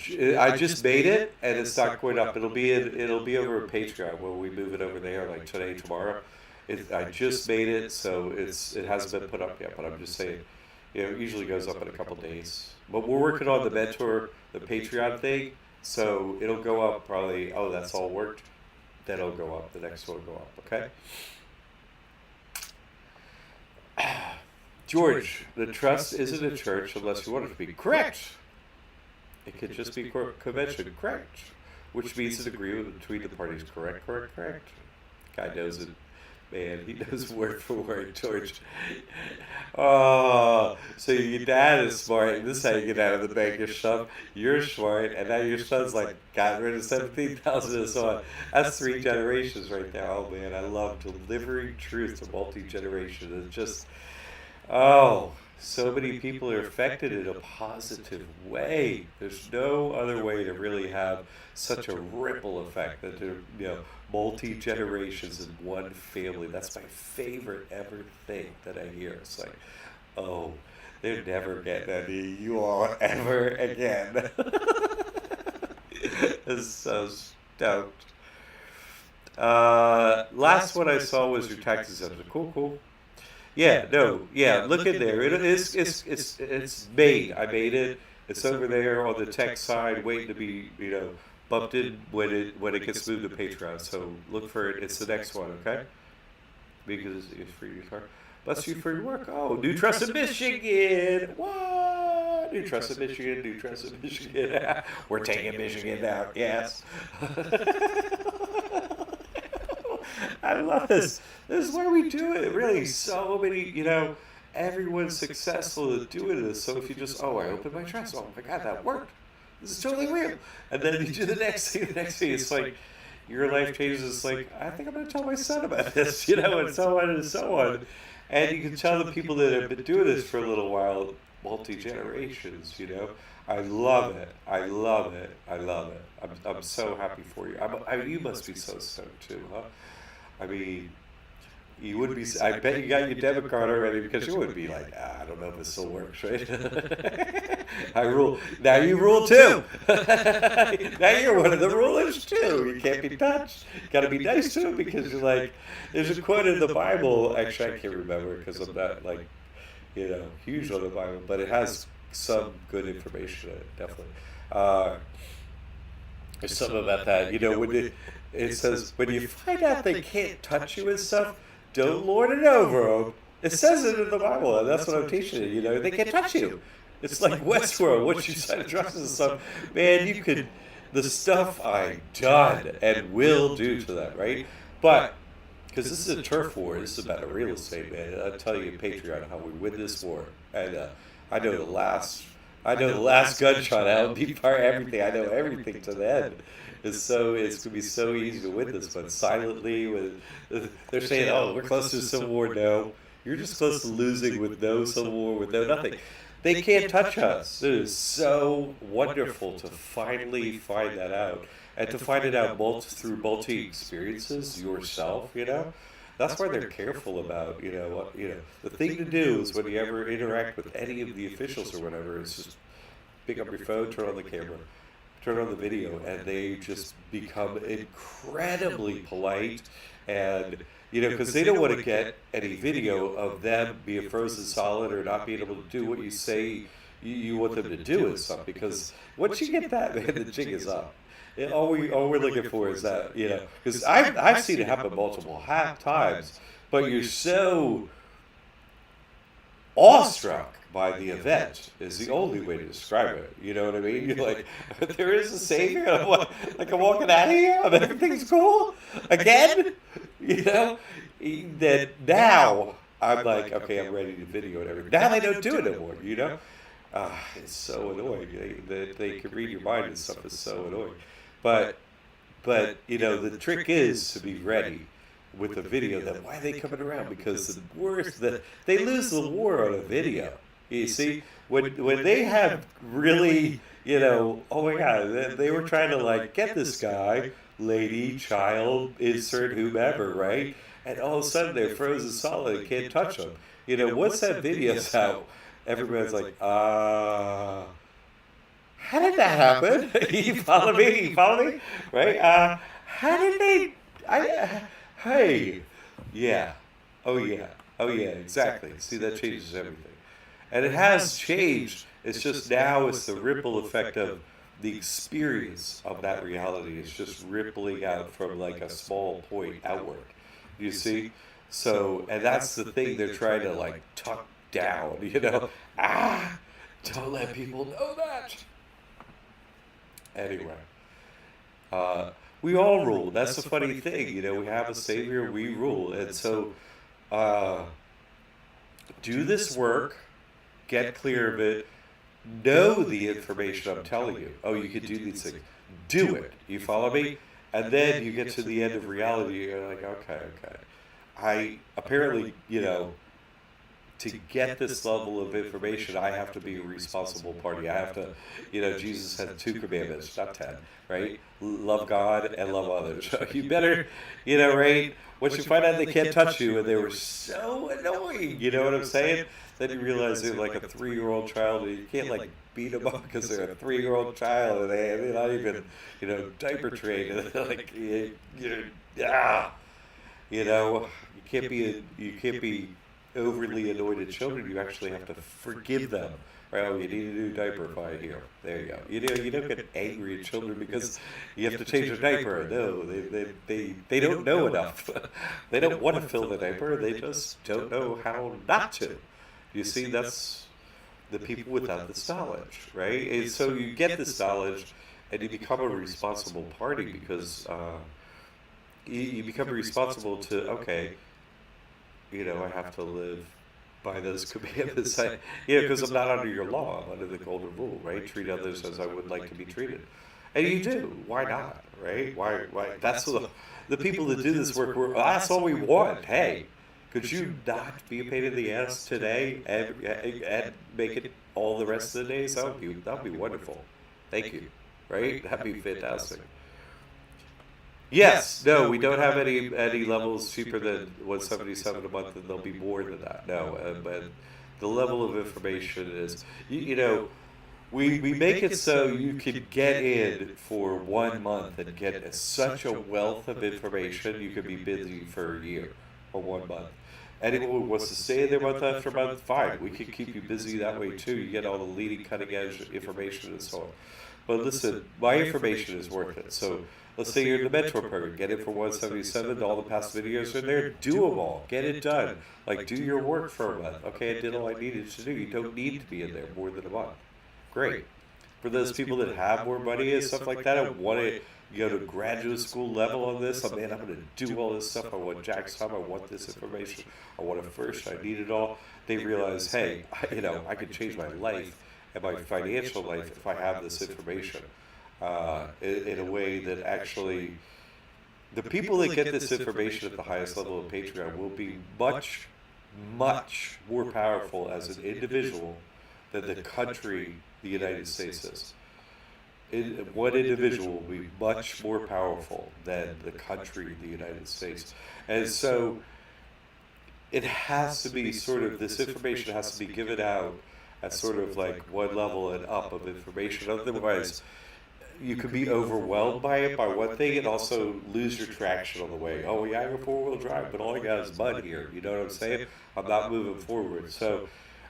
just made it, and it's not going up. It'll be over at Patreon when we move it over there, like today, tomorrow. I just made it, so it hasn't been put up yet. But I'm just saying, it usually goes up in a couple days. But we're working on the Patreon thing, so it'll go up probably. Oh, that's all worked. Then it'll go up. The next one will go up. Okay. George, the trust isn't a church unless you want it to be. Correct. It could just be convention, correct. Which means an agreement between the parties. Correct, correct, correct. Guy knows it. Man, he knows word for word, George. Oh, so your dad is smart, and this is how you get out of the bank stuff. You're smart, and now your son's like got rid of 17,000 and so on. That's 3 generations right there. Oh man, I love delivering truth to multi-generation. It's just, oh, so many people are affected in a positive way. There's no other way to really have such a ripple effect that there, multi generations in one family. That's my favorite ever thing that I hear. It's like, oh, they're never getting any you all ever again. It's so stoked. Last one I saw was your tax exemption. Cool, cool. Yeah, no, yeah. Look in there. It's made. I made it. It's over there on the tech side, waiting to be bumped in when it gets moved to Patreon. So look for it. It's the next one, okay? Because it's for your car. Bless you for your work. Oh, New Trust in Michigan. What? New Trust in Michigan. New Trust in Michigan. We're taking Michigan now. Yes. I love this. This is where we do it. Really, so many, everyone's successful at doing this. So if you just, I opened my trust. Oh my God, that worked. This is totally real. And then you do the next thing. It's like your life changes. It's like, I think I'm going to tell my son about this, and so on and so on. And you can tell the people that have been doing this for a little while, multi-generations, I love it. I love it. I love it. I'm so happy for you. You must be so stoked too, huh? I mean, you would be. I bet you got your debit card already because you would be like, I don't know if this still works, right? I rule. Now you rule too. Now you're one of the rulers too. You can't be touched. Got to be nice to him because you're like. There's a quote in the Bible. Actually, I can't remember because I'm not like, huge on the Bible, but it has some good information in it. Definitely. There's something about that. When it says, when you find out they can't touch you and stuff, don't lord it over them. It says it in the Bible, and that's what I'm teaching you. They can't touch you. It's like Westworld. Once you sign trust and stuff, man, you could, the stuff I've done and will do to them, right? But, because this is a turf war, this is about a real estate, man. I'll tell you, Patreon, how we win this war. And I know the last gunshot out, be part everything. I know everything to the end. It's going to be so easy to win this one silently. They're saying, oh, we're close to a civil war. No, you're just close to losing with no civil war, with no nothing. They can't touch us. It is so wonderful to finally find that out. And to find it out through multi-experiences yourself, That's why they're careful about, the thing to do is when you ever interact with any of the officials or whatever, is just pick up your phone, turn on the camera, turn on the video, and they just become incredibly polite and, because they don't want to get any video of them being frozen solid or not being able to do what you say you want them to do and stuff, because once you get that, man, the jig is up. All we're looking for is that, because I've seen it happen multiple times, but you're so awestruck by the event is the only way to describe it. You know what I mean? You're like, there is a savior. I'm walking out of here. Everything's cool again. That now I'm like, okay, I'm ready to video and everything. Now they don't do it anymore. It's so annoying. They can read your mind and stuff. Is so annoying. But the trick is to be ready with the video. Then why are they coming around? Because they lose the war on a video. You see, when they have really, oh my God, they were trying to get this guy, lady, child, insert whomever, right? And all of a sudden they're frozen solid and can't touch them. Once that video's out, everybody's like, how did that happen? You follow me? Right? How did they? Hey, yeah, oh yeah, exactly. See, that changes everything, and it has changed. It's just now it's the ripple effect of the experience of that reality. It's just rippling out from a small point outward. You see, so and that's the thing they're trying to tuck down. Don't let people know that. Anyway, uh, we all rule. That's the funny thing. We have a savior. We rule, and so uh, do this work. Get clear of it. Know the information I'm telling you. Oh, you can do these things. Do it. You follow me? And then you get to the end of reality. You're like, okay, okay. I apparently, to get this level of information, I have to be a responsible party. I have to, Jesus had two commandments, not 10, right? Love God and love others. You better, right? Once you find out they can't touch you, and they were so annoying, you know what I'm saying? Then you realize they're like a 3-year-old child, and you can't like beat them up because they're a 3-year-old child, and they're not even, diaper trained. And they're like, ah. You can't be overly annoyed at children. You actually have to forgive them. Right? Oh, you need a new diaper. Fine, here. There you go. You don't get angry at children because you have to change their diaper. No, they don't know enough. They don't want to fill the diaper. They just don't know how not to. You see, that's the people without this knowledge, right? And so you get this knowledge, and you become a responsible party because you become responsible to, okay, I have to live by those commandments. Because I'm not under your law, I'm under the golden rule, right? Treat others as I would like to be treated. And you do. Why not, right? Why? That's the people that do this work. That's all we want. Hey, could you not be a pain in the ass today and make it all the rest of the days? That'd be wonderful. Thank you. Right? That'd be fantastic. Yes, no, we don't have any levels cheaper than 177 a month, and there'll be more than that. No, but the level of information is, we make it so you can get in for 1 month and get such a wealth of information. You could be busy for a year or 1 month. Anyone who wants to stay in there month after month, fine. We can keep you busy that way too. You get all the leading cutting edge information and so on. But listen, my information is worth it. So let's say you're in the mentor program, get it for 177. All the past videos are there. Do them all. Get it done. Like, do your work for a month. Okay, I did all I needed to do. You don't need to be in there more than a month. Great. For those people that have more money and stuff like that, I want to go to graduate school level on this. I'm going to do all this stuff. I want Jack's time. I want this information. I want it first. I need it all. They realize, hey, I can change my life and my financial life if I have this information in a way that actually the people that get this information at the highest level of Patreon will be much, much more powerful as an individual than the country the United States is. One individual will be much more powerful than the country the United States. And so it has to be sort of, this information has to be given out at sort of like one level and up of information. Otherwise, you could be overwhelmed by it, by one thing, and also lose your traction on the way. Oh, yeah, I have a 4-wheel drive, but all I got is mud here. You know what I'm saying? I'm not moving forward. So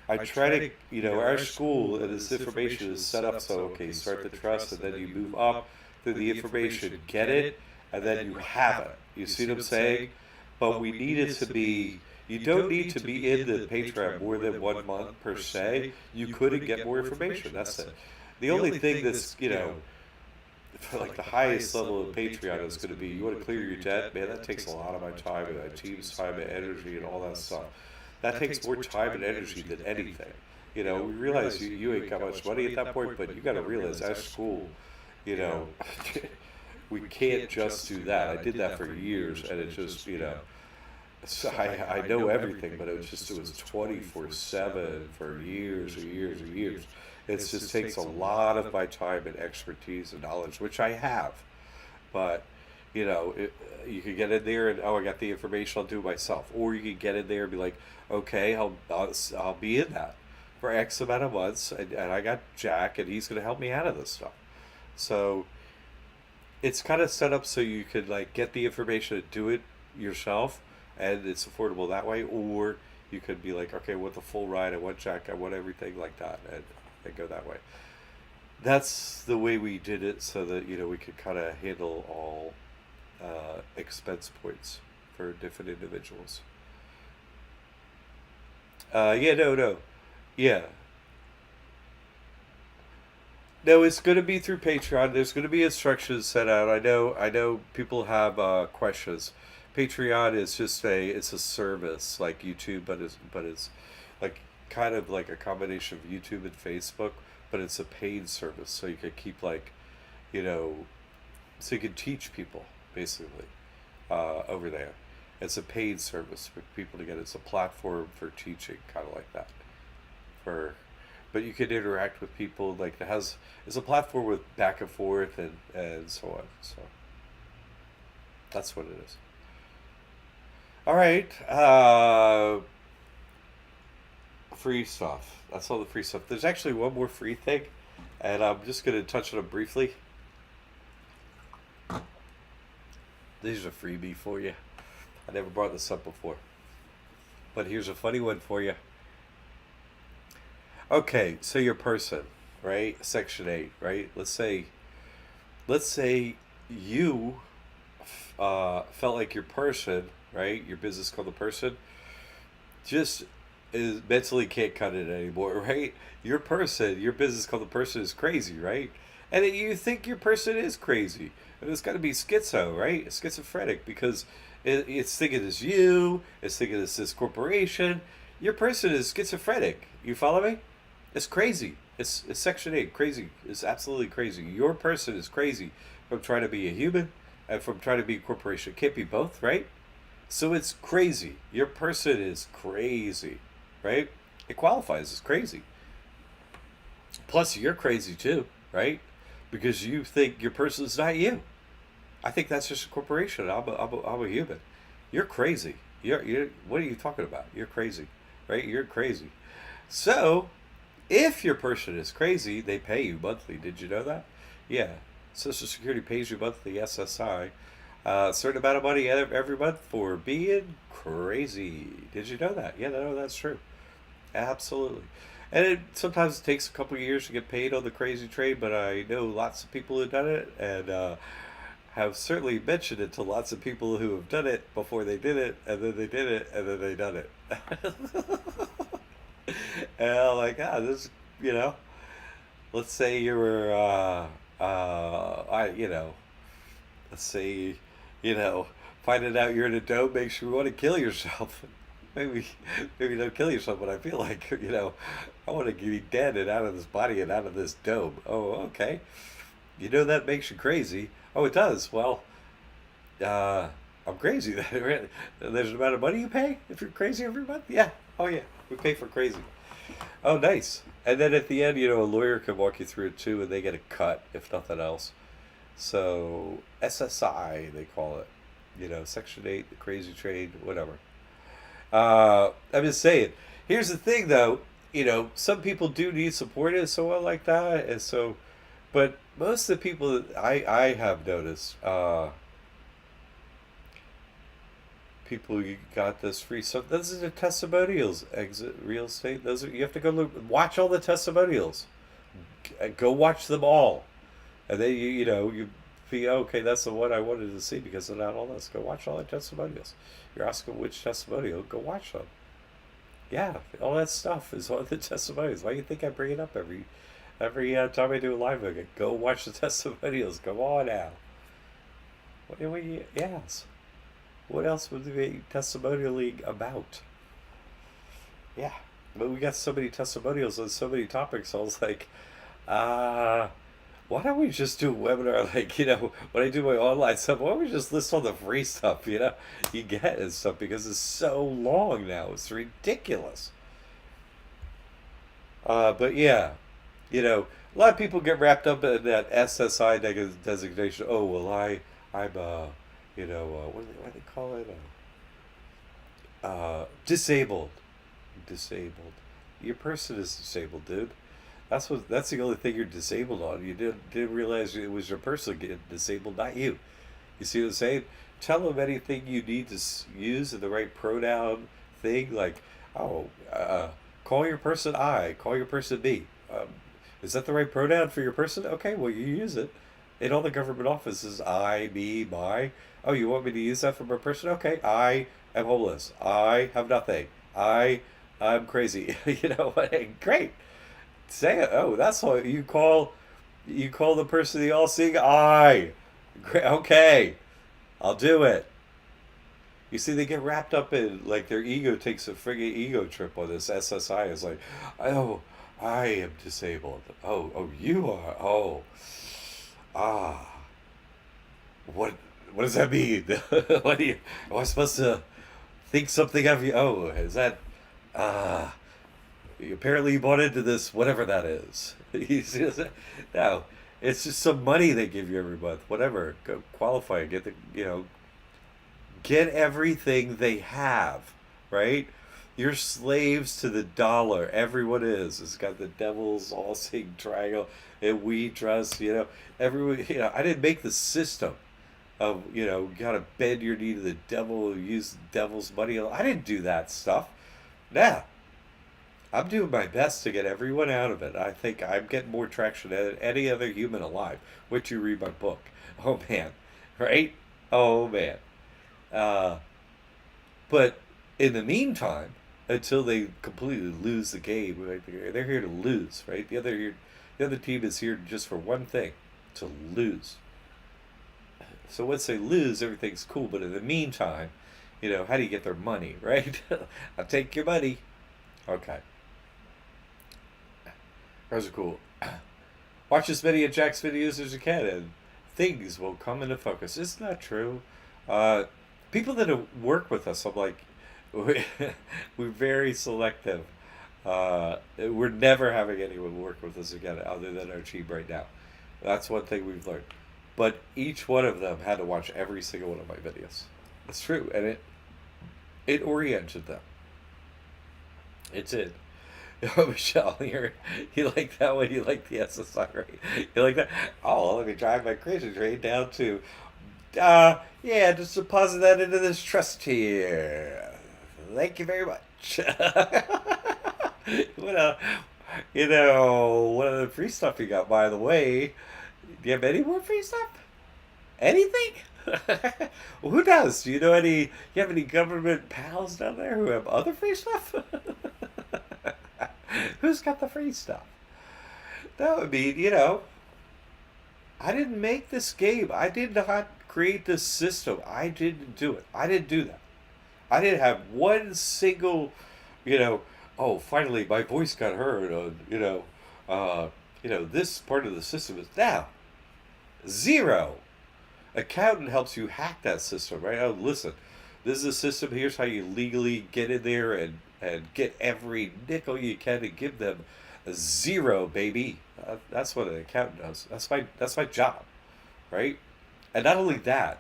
I try to, our school and this information is set up so, okay, you start the trust, and then you move up through the information, get it, and then you have it. You see what I'm saying? But we need it to be, you don't need to be in the Patreon more than 1 month per se. You could get more information. That's it. The only thing that's, for like the highest level of Patreon is going to be, you want to clear your debt, man, that takes a lot of my time and my team's time and energy and all that stuff. That takes more time and energy than anything. We realize you ain't got much money at that point, but you got to realize our school, we can't just do that. I did that for years, and it just, so I know everything, but it was 24/7 for years and years and years. It just takes a lot of my time and expertise and knowledge, which I have. But, you can get in there and, oh, I got the information, I'll do it myself. Or you can get in there and be like, okay, I'll be in that for X amount of months, and I got Jack, and he's going to help me out of this stuff. So it's kind of set up so you could like get the information and do it yourself, and it's affordable that way. Or you could be like, okay, I want the full ride, I want Jack, I want everything like that, and go that way. That's the way we did it, so that we could kind of handle all expense points for different individuals. Yeah, no, yeah. No, it's going to be through Patreon. There's going to be instructions set out. I know people have questions. Patreon is just it's a service like YouTube, but it's like kind of like a combination of YouTube and Facebook, but it's a paid service, so you could keep like, you know, so you can teach people basically over there. It's a paid service for people to get. It's a platform for teaching, kind of like that. For but you can interact with people like it has. It's a platform with back and forth and so on. So that's what it is. All right. Free stuff. That's all the free stuff. There's actually one more free thing, and I'm just gonna touch on it briefly. This is a freebie for you. I never brought this up before, but here's a funny one for you. Okay, so your person, right? Section 8, right? Let's say you felt like your person, right? Your business called the person, just is mentally can't cut it anymore, right? Your person, your business called the person is crazy, right? And then you think your person is crazy. And it's got to be schizo, right? Schizophrenic because it's thinking it's you, it's thinking it's this corporation. Your person is schizophrenic. You follow me? It's crazy. It's Section 8. Crazy. It's absolutely crazy. Your person is crazy from trying to be a human and from trying to be a corporation. It can't be both, right? So it's crazy. Your person is crazy, right? It qualifies as crazy. Plus, you're crazy too, right? Because you think your person is not you. I think that's just a corporation. I'm a human. You're crazy. What are you talking about? You're crazy, right? You're crazy. So, if your person is crazy, they pay you monthly. Did you know that? Yeah. Social Security pays you monthly, SSI, a certain amount of money every month for being crazy. Did you know that? Yeah, no, that's true. Absolutely. And sometimes it takes a couple of years to get paid on the crazy trade, but I know lots of people who've done it and have certainly mentioned it to lots of people who have done it before they did it, and then they did it, and then they done it. And I'm like, this, you know, let's say you were, let's say, you know, finding out you're in a dome makes you want to kill yourself. maybe, maybe don't kill yourself, but I feel like, I want to be dead and out of this body and out of this dome. Oh, okay. You know that makes you crazy. Oh, it does. Well, uh, I'm crazy. There's an amount of money you pay if you're crazy every month. Yeah. Oh, yeah. We pay for crazy. Oh, nice. And then at the end, a lawyer can walk you through it too, and they get a cut if nothing else. So SSI they call it. Section 8, the crazy trade, whatever. I'm just saying. Here's the thing, though. Some people do need support and so on like that, and so, but most of the people that I have noticed, people you got this free stuff. Those are the testimonials. Exit real estate. Those are you have to go watch all the testimonials. Go watch them all, and then you be okay. That's the one I wanted to see because of that all this. Go watch all the testimonials. You're asking which testimonial? Go watch them. Yeah, all that stuff is all the testimonials. Why do you think I bring it up every time I do a live again? Go watch the testimonials. Go on now. Yes. What else would there be testimonialing about? Yeah, but we got so many testimonials on so many topics. I was like, uh, why don't we just do a webinar like, when I do my online stuff, why don't we just list all the free stuff, you get and stuff because it's so long now. It's ridiculous. But yeah, a lot of people get wrapped up in that SSI designation. Oh, well, I'm, what do they call it? Disabled. Disabled. Your person is disabled, dude. That's the only thing you're disabled on. You didn't realize it was your person getting disabled, not you. You see what I'm saying? Tell them anything you need to use in the right pronoun thing, like, oh, call your person I, call your person me. Is that the right pronoun for your person? Okay, well, you use it. In all the government offices, I, me, my. Oh, you want me to use that for my person? Okay, I am homeless. I have nothing. I'm crazy. Great. Say it. Oh, that's what you call. You call the person the all-seeing eye. Okay, I'll do it. You see, they get wrapped up in like their ego takes a friggin' ego trip on this SSI. It's like, oh, I am disabled. Oh, you are. Oh, ah, what? What does that mean? What do you? Am I supposed to think something of you? Oh, is that? Ah, apparently you bought into this, whatever that is. No, it's just some money they give you every month. Whatever, go qualify, get the get everything they have, right? You're slaves to the dollar. Everyone is. It's got the devil's all seeing triangle, and we trust. Everyone. I didn't make the system of gotta bend your knee to the devil, use the devil's money. I didn't do that stuff. Nah, I'm doing my best to get everyone out of it. I think I'm getting more traction than any other human alive. Once you read my book, oh man, right? Oh man. Uh, but in the meantime, until they completely lose the game, right, they're here to lose, right? The other team is here just for one thing, to lose. So once they lose, everything's cool. But in the meantime, how do you get their money, right? I'll take your money. Okay, those are cool. Watch as many of Jack's videos as you can, and things will come into focus. Isn't that true? Uh, People that work with us, I'm like, we're very selective. We're never having anyone work with us again other than our team right now. That's one thing we've learned. But each one of them had to watch every single one of my videos. It's true, and it oriented them. It did. Oh, Michelle, you like that one? You like the SSI, right? You like that? Oh, well, let me drive my crazy train down to yeah, just deposit that into this trust here. Thank you very much. what what other free stuff you got, by the way? Do you have any more free stuff? Anything? Well, who does? Do you know any? You have any government pals down there who have other free stuff? Who's got the free stuff? That would be, I didn't make this game. I did not create this system. I didn't do it. I didn't do that. I didn't have one single, you know, oh, finally my voice got heard. This part of the system is now zero. Accountant helps you hack that system, right? Oh, listen, this is a system. Here's how you legally get in there and get every nickel you can and give them a zero, baby. That's what an accountant does. That's my job, right? And not only that,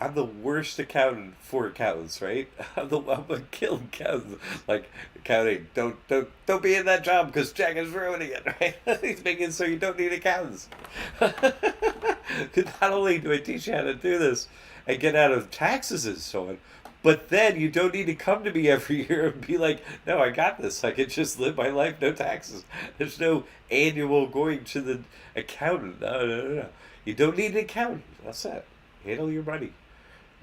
I'm the worst accountant for accountants, right? I'm a kill accountant. Like accounting, don't be in that job because Jack is ruining it, right? He's making it so you don't need accountants. 'Cause not only do I teach you how to do this and get out of taxes and so on, but then you don't need to come to me every year and be like, no, I got this. I can just live my life, no taxes. There's no annual going to the accountant. No. You don't need an accountant. That's it. Handle your money.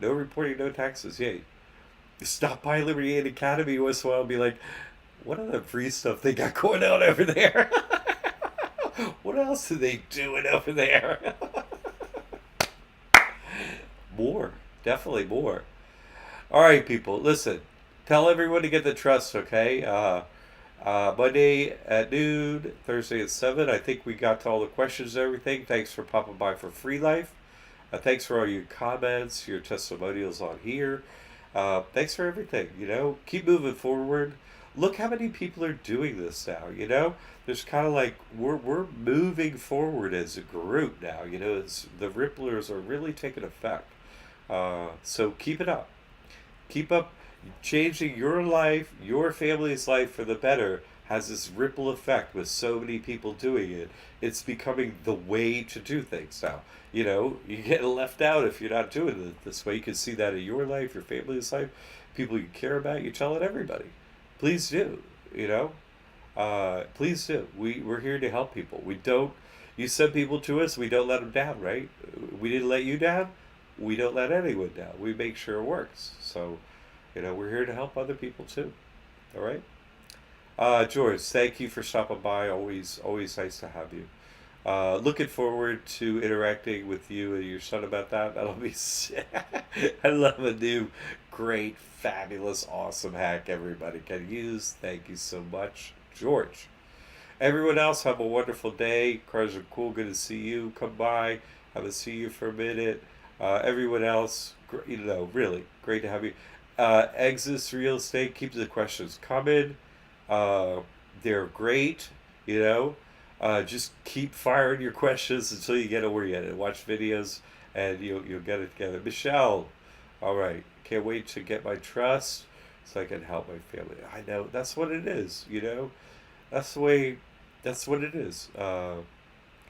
No reporting, no taxes. Yeah. Stop by Liberty Aid Academy once in a while and be like, what other free stuff they got going on over there? What else are they doing over there? More. Definitely more. All right, people, listen. Tell everyone to get the trust, okay? Monday at noon, Thursday at 7. I think we got to all the questions and everything. Thanks for popping by for Free Life. Thanks for all your comments, your testimonials on here. Thanks for everything. Keep moving forward. Look how many people are doing this now. There's kind of like we're moving forward as a group now. The ripplers are really taking effect. So keep it up. Keep up changing your life, your family's life for the better has this ripple effect with so many people doing it. It's becoming the way to do things now. You get left out if you're not doing it this way. You can see that in your life, your family's life, people you care about. You tell it everybody. Please do. Please do. We're here to help people. We don't. You send people to us. We don't let them down, right? We didn't let you down. We don't let anyone down. We make sure it works. So, we're here to help other people too. All right. George, thank you for stopping by. Always nice to have you. Looking forward to interacting with you and your son about that. That'll be. I love a new, great, fabulous, awesome hack everybody can use. Thank you so much, George. Everyone else, have a wonderful day. Cars are cool. Good to see you. Come by. Have a see you for a minute. Everyone else, really great to have you. Exis Real Estate. Keep the questions coming. Uh, they're great. You know, just keep firing your questions until you get oriented. Watch videos, and you'll get it together. Michelle, all right. Can't wait to get my trust so I can help my family. I know that's what it is. That's the way. That's what it is.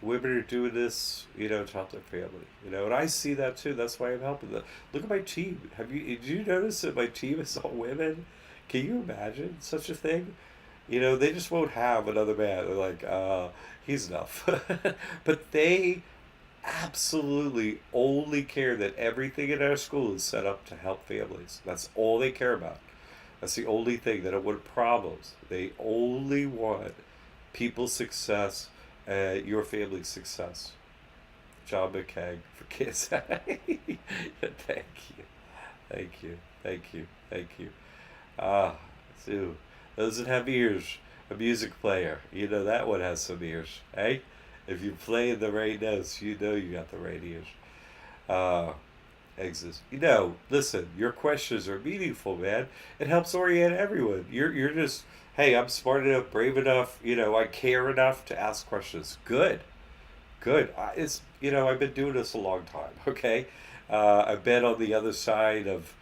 Women are doing this, to help their family. And I see that too. That's why I'm helping them. Look at my team. Did you notice that my team is all women? Can you imagine such a thing? They just won't have another man. They're like, he's enough. But they absolutely only care that everything in our school is set up to help families. That's all they care about. That's the only thing. They don't want problems. They only want people's success and your family's success. John McKay for kids. Thank you. Thank you. Thank you. Thank you. Ah, Sue. Those that have ears, a music player. That one has some ears, eh? If you play the right notes, you know you got the right ears. Uh, Exist. Listen, your questions are meaningful, man. It helps orient everyone. You're just, hey, I'm smart enough, brave enough, I care enough to ask questions. Good. Good. I've been doing this a long time, okay? I've been on the other side of,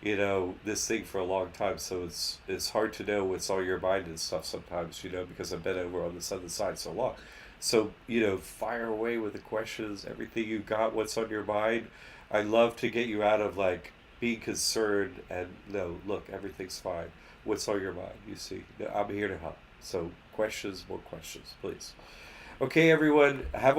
this thing for a long time, so it's hard to know what's on your mind and stuff sometimes, because I've been over on this other side so long. So, fire away with the questions, everything you got, what's on your mind. I love to get you out of like being concerned and no, look, everything's fine. What's on your mind? You see, I'm here to help. So, questions, more questions, please. Okay, everyone, have